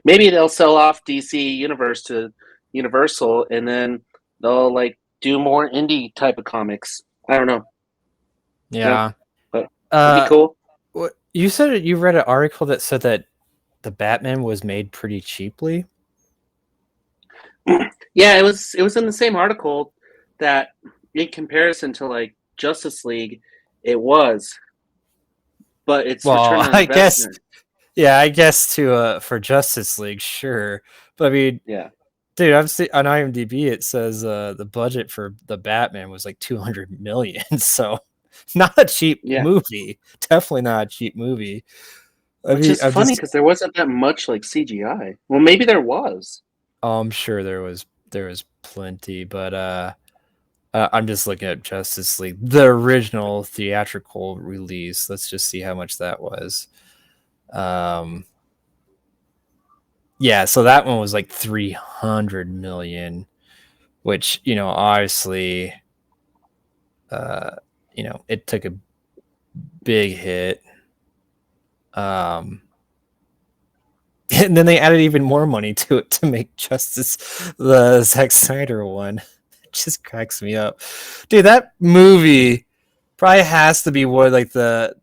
Maybe they'll sell off DC Universe to Universal, and then they'll like do more indie type of comics. I don't know. Yeah. But it'd be cool. You said you read an article that said that the Batman was made pretty cheaply. Yeah, it was in the same article that in comparison to like Justice League, it was. But it's return on investment. I guess to for Justice League, sure. But I mean, yeah. Dude, I've seen on IMDb it says the budget for the Batman was like 200 million. So not a cheap movie. Definitely not a cheap movie. Which is funny because there wasn't that much like CGI. Well, maybe there was. Oh, I'm sure there was plenty, but I'm just looking at Justice League, the original theatrical release. Let's just see how much that was. Yeah, so that one was like 300 million, which, obviously, it took a big hit. And then they added even more money to it to make the Zack Snyder one. It just cracks me up. Dude, that movie probably has to be one of like the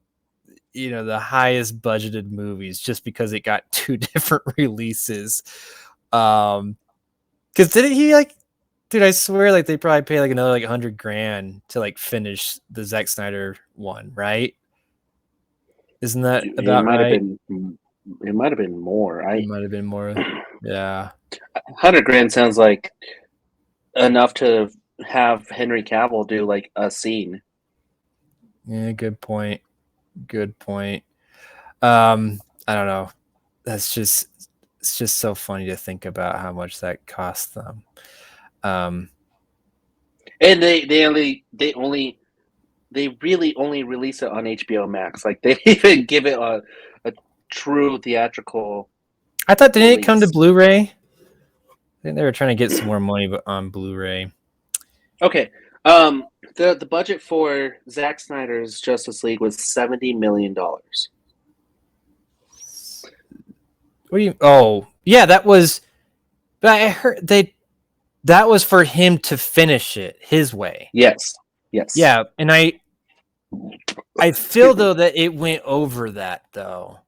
highest budgeted movies just because it got 2 different releases. Because didn't he dude, I swear they probably paid another $100,000 to finish the Zack Snyder one, right? Isn't that about right? It might have been more. It might have been more. Yeah. $100,000 sounds like enough to have Henry Cavill do a scene. Yeah, good point. I don't know. It's just so funny to think about how much that cost them. And they really only release it on HBO Max. They even give it a true theatrical. I thought didn't it come to Blu-ray? I think they were trying to get some more money on Blu-ray. Okay. The budget for Zack Snyder's Justice League was $70 million. What do you? Oh, yeah, that was. But I heard that was for him to finish it his way. Yes. Yeah, and I feel though that it went over that though.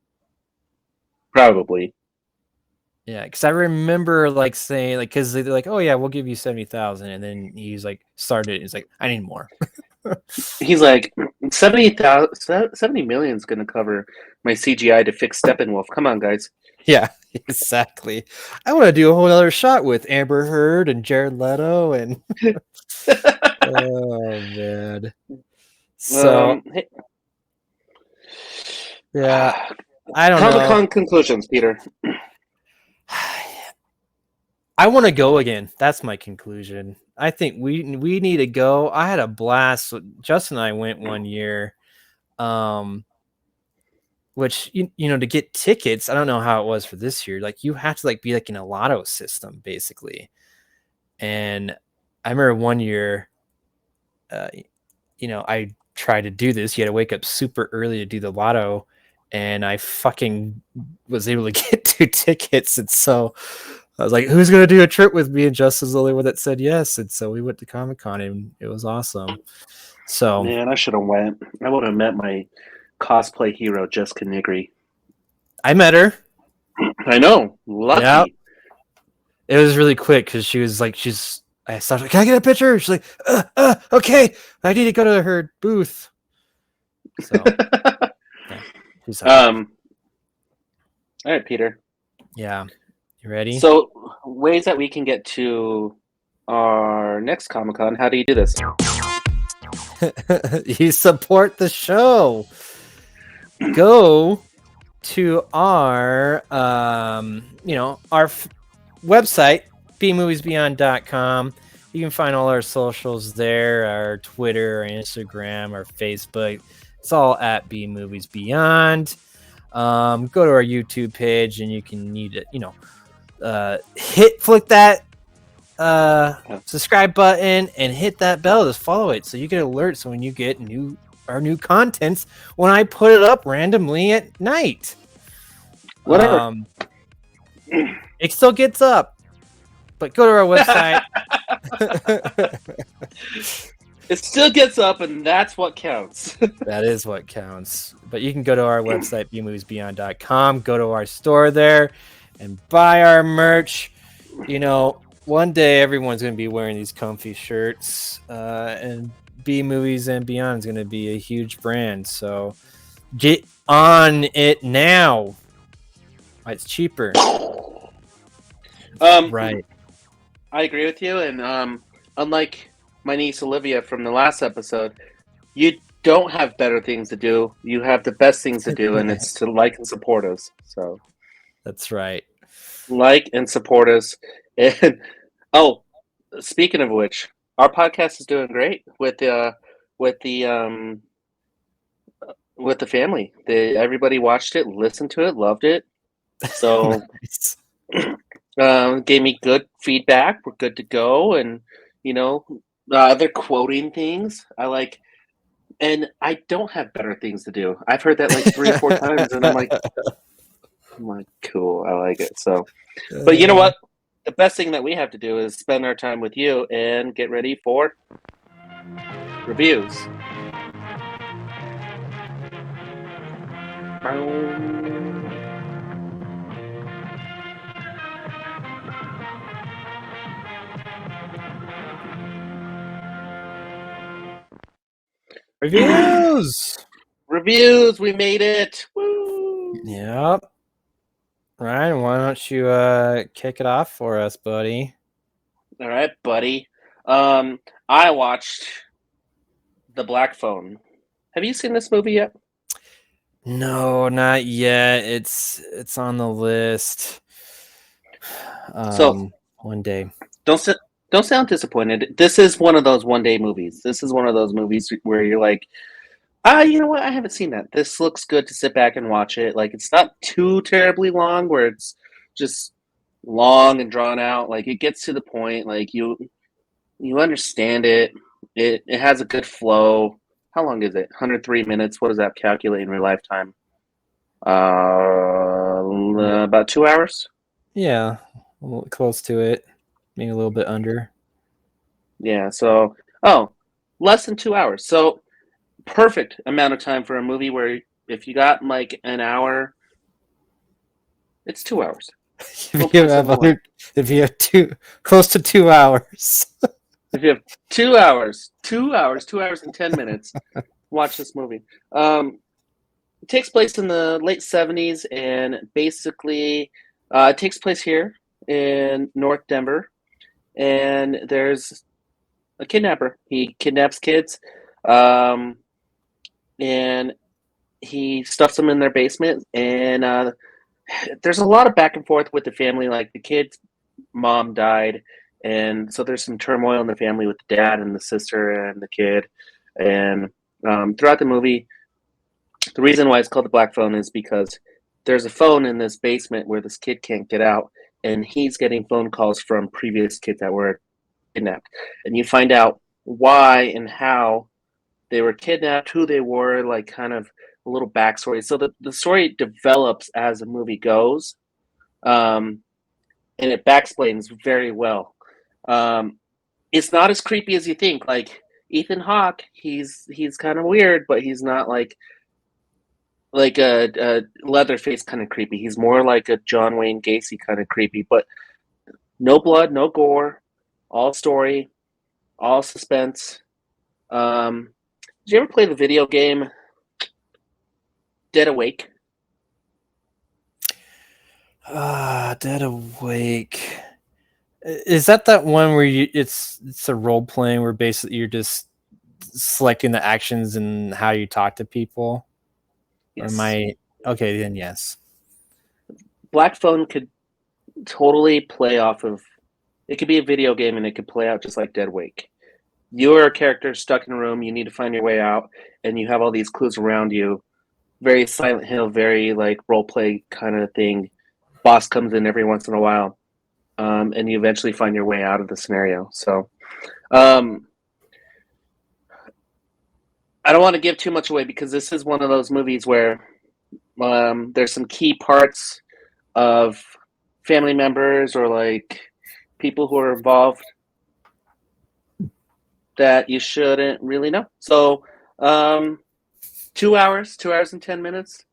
Probably. Yeah, because I remember saying because they're oh yeah, we'll give you 70,000, and then he's started. He's I need more. He's 70 million is going to cover my CGI to fix Steppenwolf. Come on, guys. Yeah, exactly. I want to do a whole other shot with Amber Heard and Jared Leto and. Oh man. So. Yeah, I don't know. Comic-Con conclusions, Peter. I want to go again. That's my conclusion. I think we need to go. I had a blast. Justin and I went one year, which to get tickets. I don't know how it was for this year. You have to be in a lotto system basically. And I remember one year, I tried to do this. You had to wake up super early to do the lotto, and I fucking was able to get 2 tickets, and so. I was who's going to do a trip with me? And Justin's the only one that said yes. And so we went to Comic-Con, and it was awesome. So, man, I should have went. I would have met my cosplay hero, Jessica Nigri. I met her. I know. Lucky. Yep. It was really quick because she was I stopped, can I get a picture? She's okay. I need to go to her booth. So, all right, Peter. Yeah. You ready? So, ways that we can get to our next Comic-Con. How do you do this? You support the show. Go to our, our website, bmoviesbeyond.com. You can find all our socials there, our Twitter, our Instagram, our Facebook. It's all at B Movies Beyond. Go to our YouTube page and you can flick that subscribe button and hit that bell to follow it so you get alerts when you get our new contents when I put it up randomly at night. Whatever. It still gets up, but go to our website. It still gets up, and that's what counts. That is what counts. But you can go to our website, bmoviesbeyond.com, go to our store there and buy our merch. One day everyone's going to be wearing these comfy shirts, and B Movies and Beyond is going to be a huge brand. So get on it now. It's cheaper. Right. I agree with you, and unlike my niece Olivia from the last episode, you don't have better things to do. You have the best things to do, and it's to like and support us. So that's right. Like and support us. And speaking of which, our podcast is doing great with the family. Everybody watched it, listened to it, loved it. So gave me good feedback. We're good to go, and they're quoting things I like, and I don't have better things to do. I've heard that like 3 or 4 times, and I'm like, cool, I like it. So, but you know what? The best thing that we have to do is spend our time with you and get ready for reviews. Reviews. We made it. Woo! Yep. Ryan, why don't you kick it off for us, buddy? All right, buddy. I watched The Black Phone. Have you seen this movie yet? No, not yet. It's on the list. So one day. Don't sound disappointed. This is one of those one-day movies. This is one of those movies where you're like, you know what? I haven't seen that. This looks good to sit back and watch it. Like, it's not too terribly long where it's just long and drawn out. Like, it gets to the point. Like, you understand it. It has a good flow. How long is it? 103 minutes. What does that calculate in real lifetime? About 2 hours? Yeah, close to it. Maybe a little bit under. Yeah, so, less than 2 hours. So, perfect amount of time for a movie where if you got like an hour, it's 2 hours. If you have close to 2 hours. If you have 2 hours, 2 hours and 10 minutes, watch this movie. It takes place in the late 70s, and basically it takes place here in North Denver, and there's a kidnapper. He kidnaps kids, and he stuffs them in their basement, and there's a lot of back and forth with the family. Like, the kid's mom died, and so there's some turmoil in the family with the dad and the sister and the kid. And throughout the movie, the reason why it's called The Black Phone is because there's a phone in this basement where this kid can't get out, and he's getting phone calls from previous kids that were kidnapped. And you find out why and how they were kidnapped, who they were, like kind of a little backstory. So the story develops as the movie goes, and it backsplains very well. It's not as creepy as you think. Like, Ethan Hawke, he's kind of weird, but he's not like a Leatherface kind of creepy. He's more like a John Wayne Gacy kind of creepy, but no blood, no gore, all story, all suspense. Did you ever play the video game Dead Awake? Dead Awake. Is that one where it's a role playing where basically you're just selecting the actions and how you talk to people? Yes. Okay, then yes. Black Phone could totally play off of It could be a video game, and it could play out just like Dead Wake. You're a character stuck in a room. You need to find your way out, and you have all these clues around you. Very Silent Hill, very like role play kind of thing. Boss comes in every once in a while, and you eventually find your way out of the scenario. So, I don't want to give too much away because this is one of those movies where there's some key parts of family members or like people who are involved that you shouldn't really know. So, 2 hours and 10 minutes.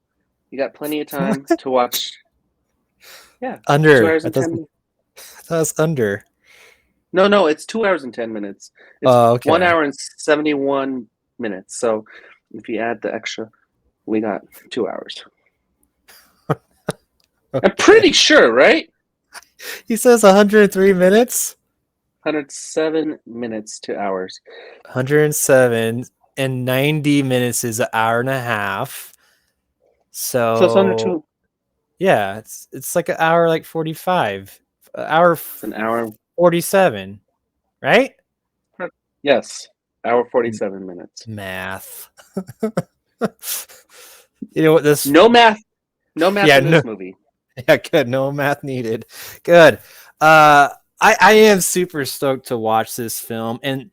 You got plenty of time to watch. Yeah, 2 Under. hours and 10 minutes. That's under. No, it's 2 hours and 10 minutes. It's Okay. 1 hour and 71 minutes. So if you add the extra, we got 2 hours. I'm pretty sure, right? He says 103 minutes. 107 minutes to hours. 107 and 90 minutes is an hour and a half. So it's under two. Yeah, it's like an hour, like 45. An hour. 47, right? Yes, hour 47 minutes. Math. You know what this? No math. No math in this movie. Yeah, good. No math needed. Good. I am super stoked to watch this film, and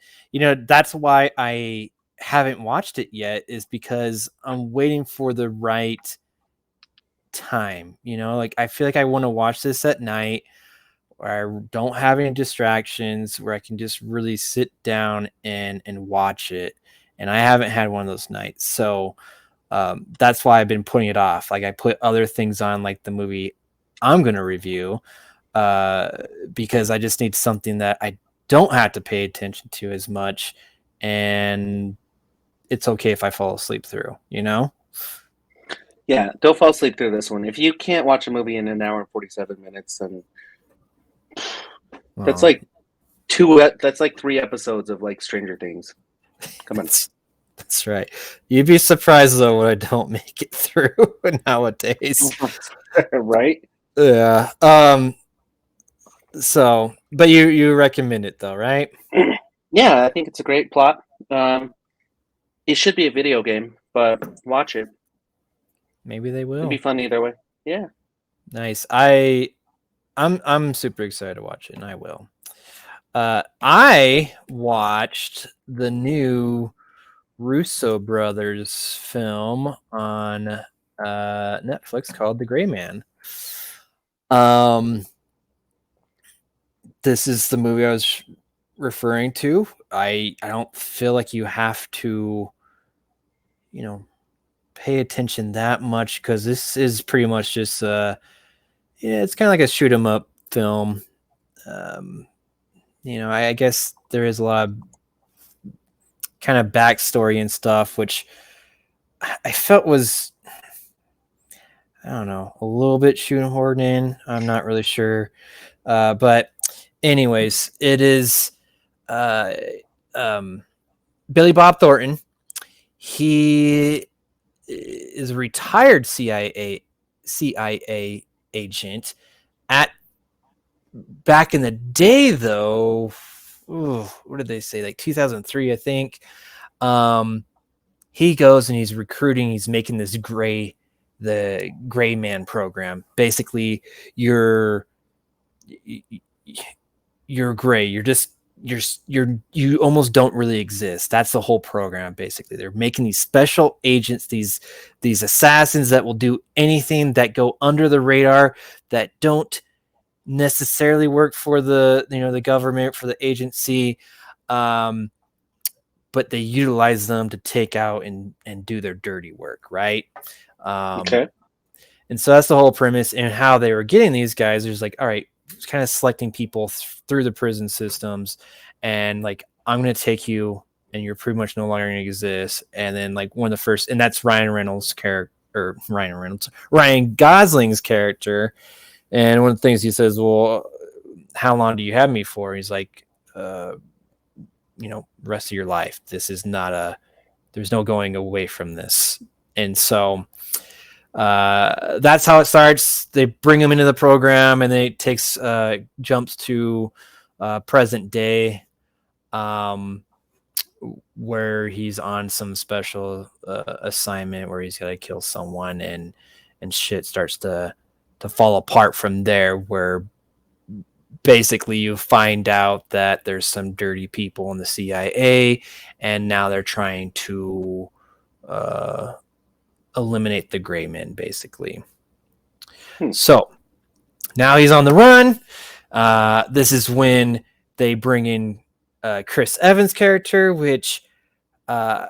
that's why I haven't watched it yet, is because I'm waiting for the right time. Like I feel like I want to watch this at night where I don't have any distractions, where I can just really sit down and watch it. And I haven't had one of those nights, so that's why I've been putting it off. Like I put other things on, like the movie I'm going to review, because I just need something that I don't have to pay attention to as much, and it's okay if I fall asleep through, Yeah, don't fall asleep through this one. If you can't watch a movie in an hour and 47 minutes, then that's like 3 episodes of like Stranger Things. Come on. That's right. You'd be surprised though when I don't make it through nowadays. Right? Yeah. So, but you recommend it though, right? Yeah, I think it's a great plot. It should be a video game, but watch it. Maybe they will. It'll be fun either way. Yeah. Nice. I'm super excited to watch it, and I will. I watched the new Russo brothers film on Netflix called The Gray Man. This is the movie I was referring to. I don't feel like you have to, pay attention that much, because this is pretty much just it's kind of like a shoot 'em up film. I guess there is a lot of kind of backstory and stuff, which I felt was, I don't know, a little bit shoehorned in. I'm not really sure. But anyways, it is Billy Bob Thornton. He is a retired CIA agent. Back in the day, though, what did they say? Like 2003, I think. He goes and he's recruiting. He's making this the Gray Man program. Basically, you're gray. You almost don't really exist. That's the whole program. Basically, they're making these special agents, these assassins that will do anything, that go under the radar, that don't necessarily work for the government, for the agency, but they utilize them to take out and do their dirty work, right? Okay. And so that's the whole premise. And how they were getting these guys, there's like, all right, kind of selecting people through the prison systems, and like, I'm going to take you, and you're pretty much no longer going to exist. And then like one of the first, and that's Ryan Gosling's character. And one of the things he says, well, how long do you have me for? He's like, rest of your life. This is not there's no going away from this. And so that's how it starts. They bring him into the program, and then it takes jumps to present day, where he's on some special assignment where he's got to kill someone, and shit starts to fall apart from there, where basically you find out that there's some dirty people in the CIA, and now they're trying to eliminate the gray men, basically. So now he's on the run. This is when they bring in Chris Evans' character, which I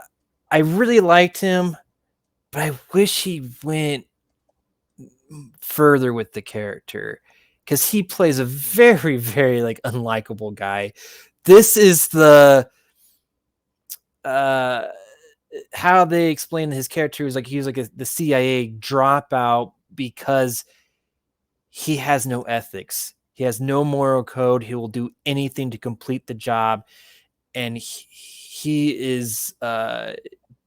really liked him, but I wish he went further with the character, because he plays a very, very like unlikable guy. This is the how they explain his character is like he was like the CIA dropout because he has no ethics. He has no moral code. He will do anything to complete the job, and he is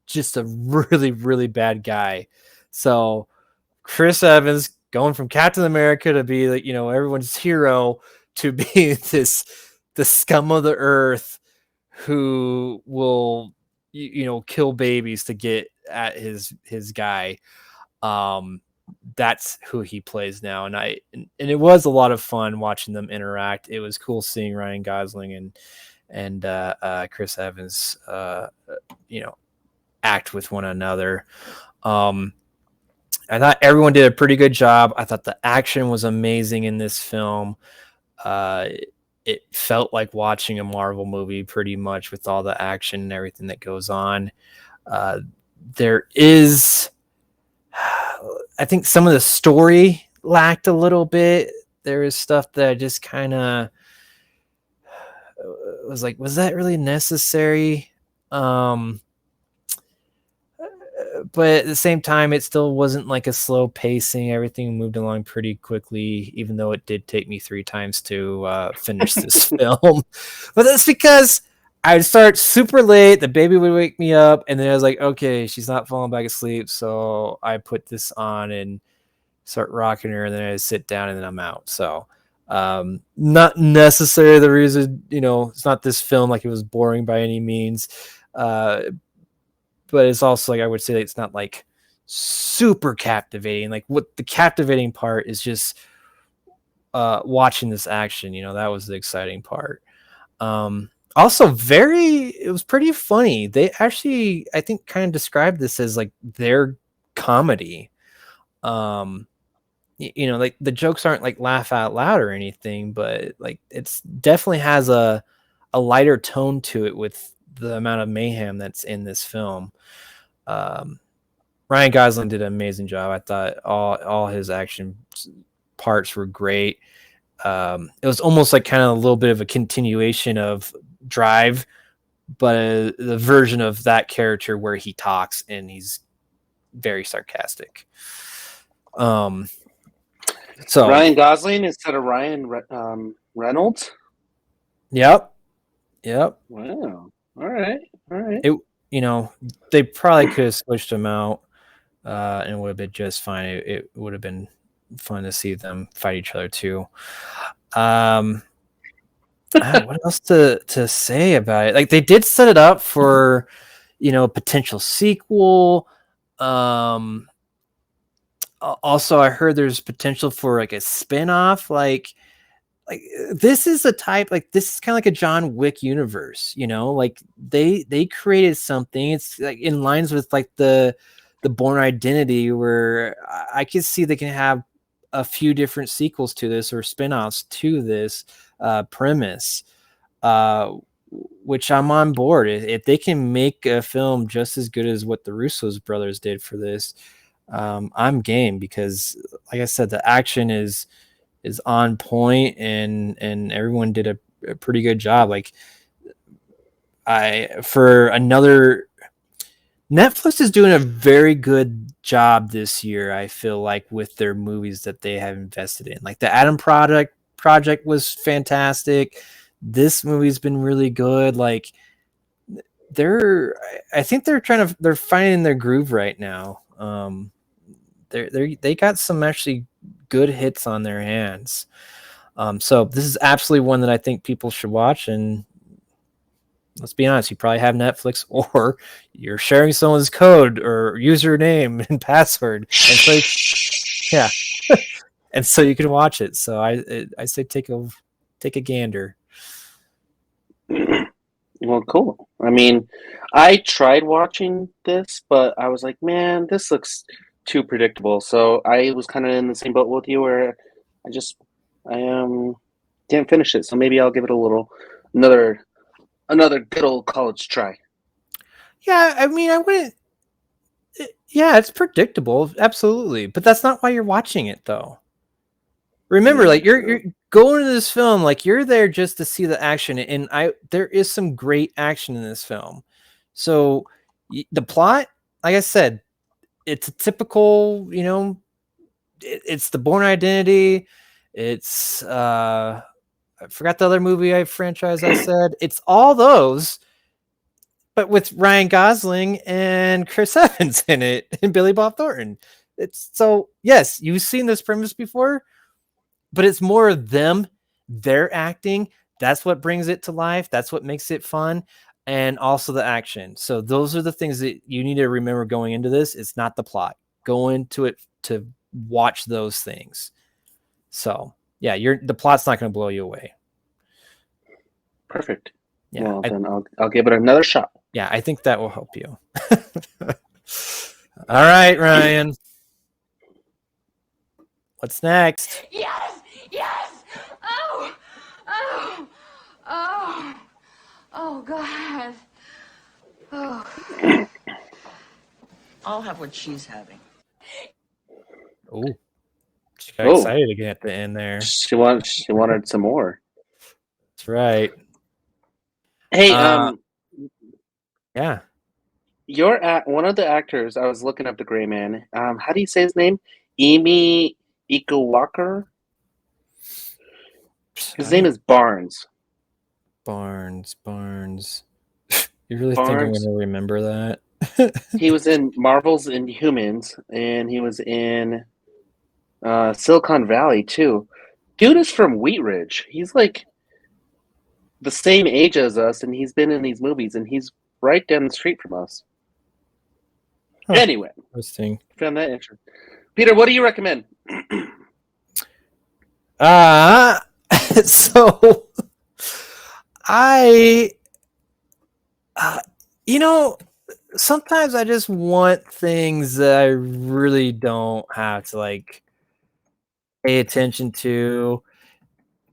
just a really, really bad guy. So Chris Evans going from Captain America to be like, everyone's hero, to be the scum of the earth who will kill babies to get at his guy. That's who he plays now, and it was a lot of fun watching them interact. It was cool seeing Ryan Gosling and Chris Evans act with one another. I thought everyone did a pretty good job. I thought the action was amazing in this film. It felt like watching a Marvel movie pretty much, with all the action and everything that goes on. There is, I think some of the story lacked a little bit. There is stuff that I just kind of was like, was that really necessary? But at the same time, it still wasn't like a slow pacing. Everything moved along pretty quickly, even though it did take me 3 times to finish this film. But that's because I would start super late. The baby would wake me up, and then I was like, okay, she's not falling back asleep. So I put this on and start rocking her, and then I sit down, and then I'm out. So not necessarily the reason, it's not this film like it was boring by any means. But it's also like, I would say that it's not like super captivating. Like, what the captivating part is just watching this action. That was the exciting part. Also, it was pretty funny. They actually, I think, kind of described this as like their comedy. Like the jokes aren't like laugh out loud or anything, but like it's definitely has a lighter tone to it with the amount of mayhem that's in this film. Ryan Gosling did an amazing job. I thought all his action parts were great. It was almost like kind of a little bit of a continuation of Drive, but the version of that character where he talks and he's very sarcastic. So Ryan Gosling instead of Ryan Reynolds. Yep. Wow. All right. They probably could have switched them out, and it would have been just fine. It would have been fun to see them fight each other too. What else to say about it? Like, they did set it up for, a potential sequel. Also, I heard there's potential for like a spin-off. Like this is a type, like this is kind of like a John Wick universe, like they created something. It's like in lines with like the Bourne Identity, where I could see they can have a few different sequels to this or spin-offs to this premise, which I'm on board. If they can make a film just as good as what the Russo's brothers did for this, I'm game, because like I said, the action is on point, and everyone did a pretty good job. Like, Netflix is doing a very good job this year, I feel like, with their movies that they have invested in. Like the Adam Project was fantastic. This movie's been really good. Like, I think they're finding their groove right now. They got some actually good hits on their hands. So this is absolutely one that I think people should watch. And let's be honest, you probably have Netflix, or you're sharing someone's code or username and password, and so yeah, and so you can watch it. So I say take a gander. Well, cool. I mean, I tried watching this, but I was like, man, this looks too predictable. So I was kind of in the same boat with you, where I didn't finish it. So maybe I'll give it another good old college try. Yeah, I mean, I wouldn't. Yeah, it's predictable, absolutely, but that's not why you're watching it, though. Remember, Yeah, like you're going to this film, like you're there just to see the action, and there is some great action in this film. So the plot, like I said, it's a typical, it's the Born Identity. It's I forgot the other movie franchise I said. It's all those, but with Ryan Gosling and Chris Evans in it and Billy Bob Thornton. It's so yes, you've seen this premise before, but it's more of them, their acting. That's what brings it to life. That's what makes it fun. And also the action. So those are the things that you need to remember going into this. It's not the plot. Go into it to watch those things. So yeah, the plot's not going to blow you away. Perfect. Yeah, Well, then I'll give it another shot. Yeah, I think that will help you. All right, Ryan. What's next? Yes! Yes! Oh! Oh! Oh! Oh, God. Oh. I'll have what she's having. Oh, she got excited again at the end there. She wanted some more. That's right. Hey, yeah. You're one of the actors. I was looking up the Gray Man. How do you say his name? Emi Ikewalker. His name is Barnes. Barnes. You really think I'm going to remember that? He was in Marvel's Inhumans, and he was in Silicon Valley too. Dude is from Wheat Ridge. He's like the same age as us, and he's been in these movies, and he's right down the street from us. Huh. Anyway, interesting. Found that interesting. Peter, what do you recommend? So I, sometimes I just want things that I really don't have to like pay attention to,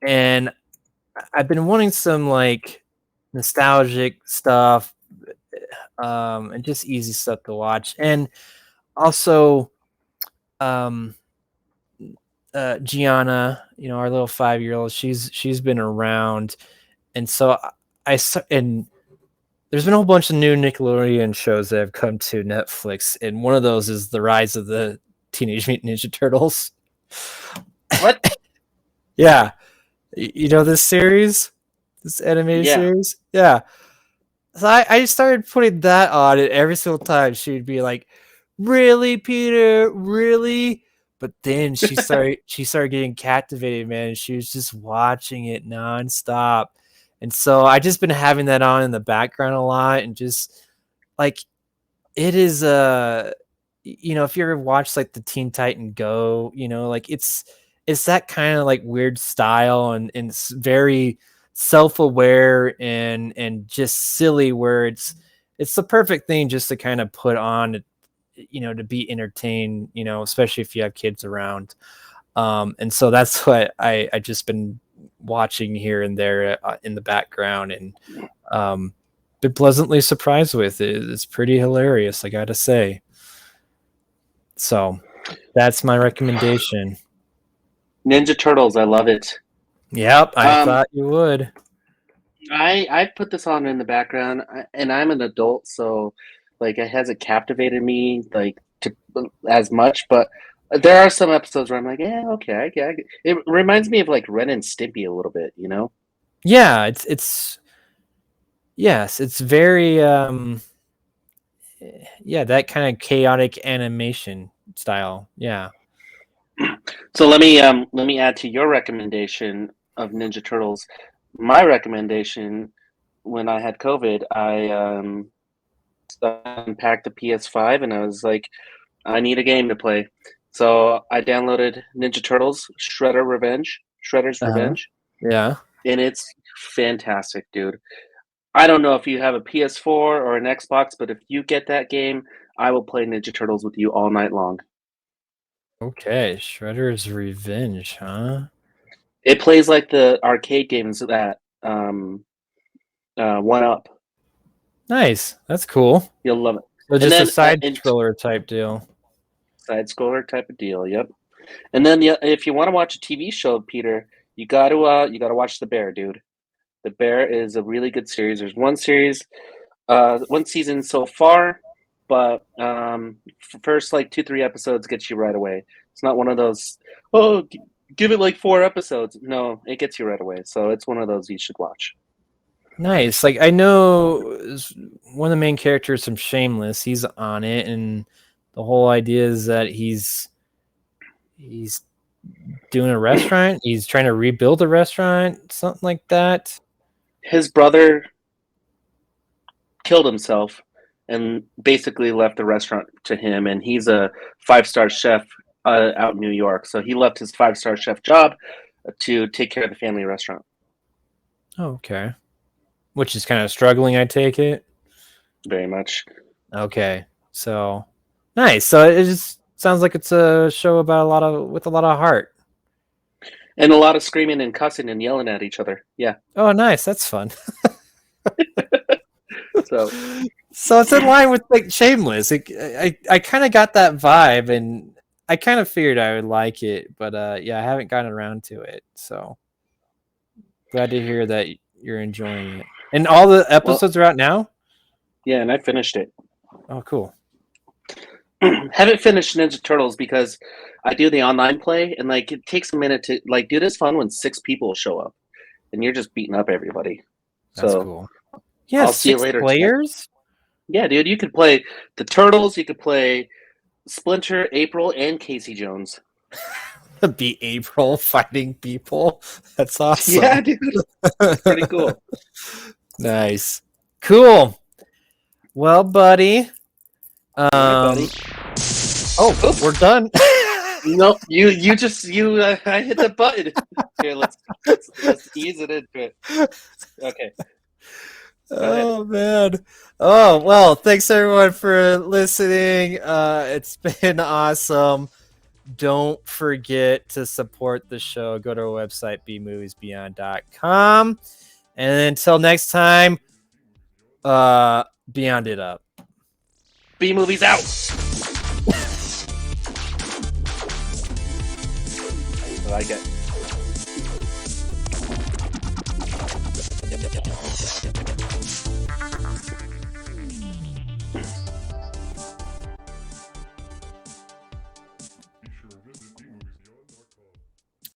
and I've been wanting some like nostalgic stuff, and just easy stuff to watch, and also, Gianna, our little 5-year-old, she's been around, and so and there's been a whole bunch of new Nickelodeon shows that have come to Netflix, and one of those is the Rise of the Teenage Mutant Ninja Turtles. What? Yeah, you know this series, this animated series. Yeah, so I started putting that on, and every single time she'd be like, "Really, Peter? Really?" But then she started getting captivated, man. And she was just watching it nonstop. And so I just been having that on in the background a lot, and just like it is if you ever watched like the Teen Titan Go, like it's that kind of like weird style, and it's very self-aware and just silly, where it's the perfect thing just to kind of put on, to be entertained, especially if you have kids around. And so that's what I just been watching here and there in the background, and been pleasantly surprised with it. It's pretty hilarious, I gotta say. So that's my recommendation. Ninja Turtles, I love it. Yep, I thought you would. I put this on in the background, and I'm an adult, so like it hasn't captivated me like as much. But there are some episodes where I'm like, yeah, okay, I get it. It reminds me of like Ren and Stimpy a little bit, Yeah, it's yes, it's very that kind of chaotic animation style. Yeah. So let me add to your recommendation of Ninja Turtles. My recommendation when I had COVID, I unpacked the PS5 and I was like, I need a game to play. So I downloaded Ninja Turtles Shredder's Uh-huh. Revenge, Yeah. and it's fantastic, dude. I don't know if you have a PS4 or an Xbox, but if you get that game, I will play Ninja Turtles with you all night long. Okay. Shredder's Revenge, huh? It plays like the arcade games that One Up. Nice. That's cool. You'll love it. So And just a then side scroller type deal. side scroller type of deal. Yep. And then if you want to watch a TV show, Peter, you got to watch The Bear, dude. The Bear is a really good series. There's one season so far, but first like 2-3 episodes gets you right away. It's not one of those, oh, give it like 4 episodes. No, it gets you right away. So it's one of those you should watch. Nice. Like I know one of the main characters from Shameless. He's on it, and the whole idea is that he's doing a restaurant. He's trying to rebuild a restaurant, something like that. His brother killed himself and basically left the restaurant to him, and he's a 5-star chef out in New York. So he left his 5-star chef job to take care of the family restaurant. Oh, okay. Which is kind of struggling, I take it. Very much. Okay. So nice. So it just sounds like it's a show about with a lot of heart. And a lot of screaming and cussing and yelling at each other. Yeah. Oh, nice. That's fun. So it's in line with like Shameless. I kind of got that vibe, and I kind of figured I would like it, but yeah, I haven't gotten around to it. So glad to hear that you're enjoying it. And all the episodes are out now? Yeah, and I finished it. Oh, cool. Haven't finished Ninja Turtles because I do the online play, and like it takes a minute to like do this fun when 6 people show up, and you're just beating up everybody. That's so cool. Yeah, I'll see you 6 later. players? Yeah, dude, you could play the Turtles, you could play Splinter, April, and Casey Jones. Be April fighting people. That's awesome. Yeah, dude. Pretty cool. Nice. Cool. Well, buddy. Buddy. Oh, we're done. No, you I hit the button. Here, let's ease it into it. Okay. Oh man. Oh well, thanks everyone for listening. It's been awesome. Don't forget to support the show. Go to our website, bmoviesbeyond.com. And until next time, beyond it up. B movies out. I like it.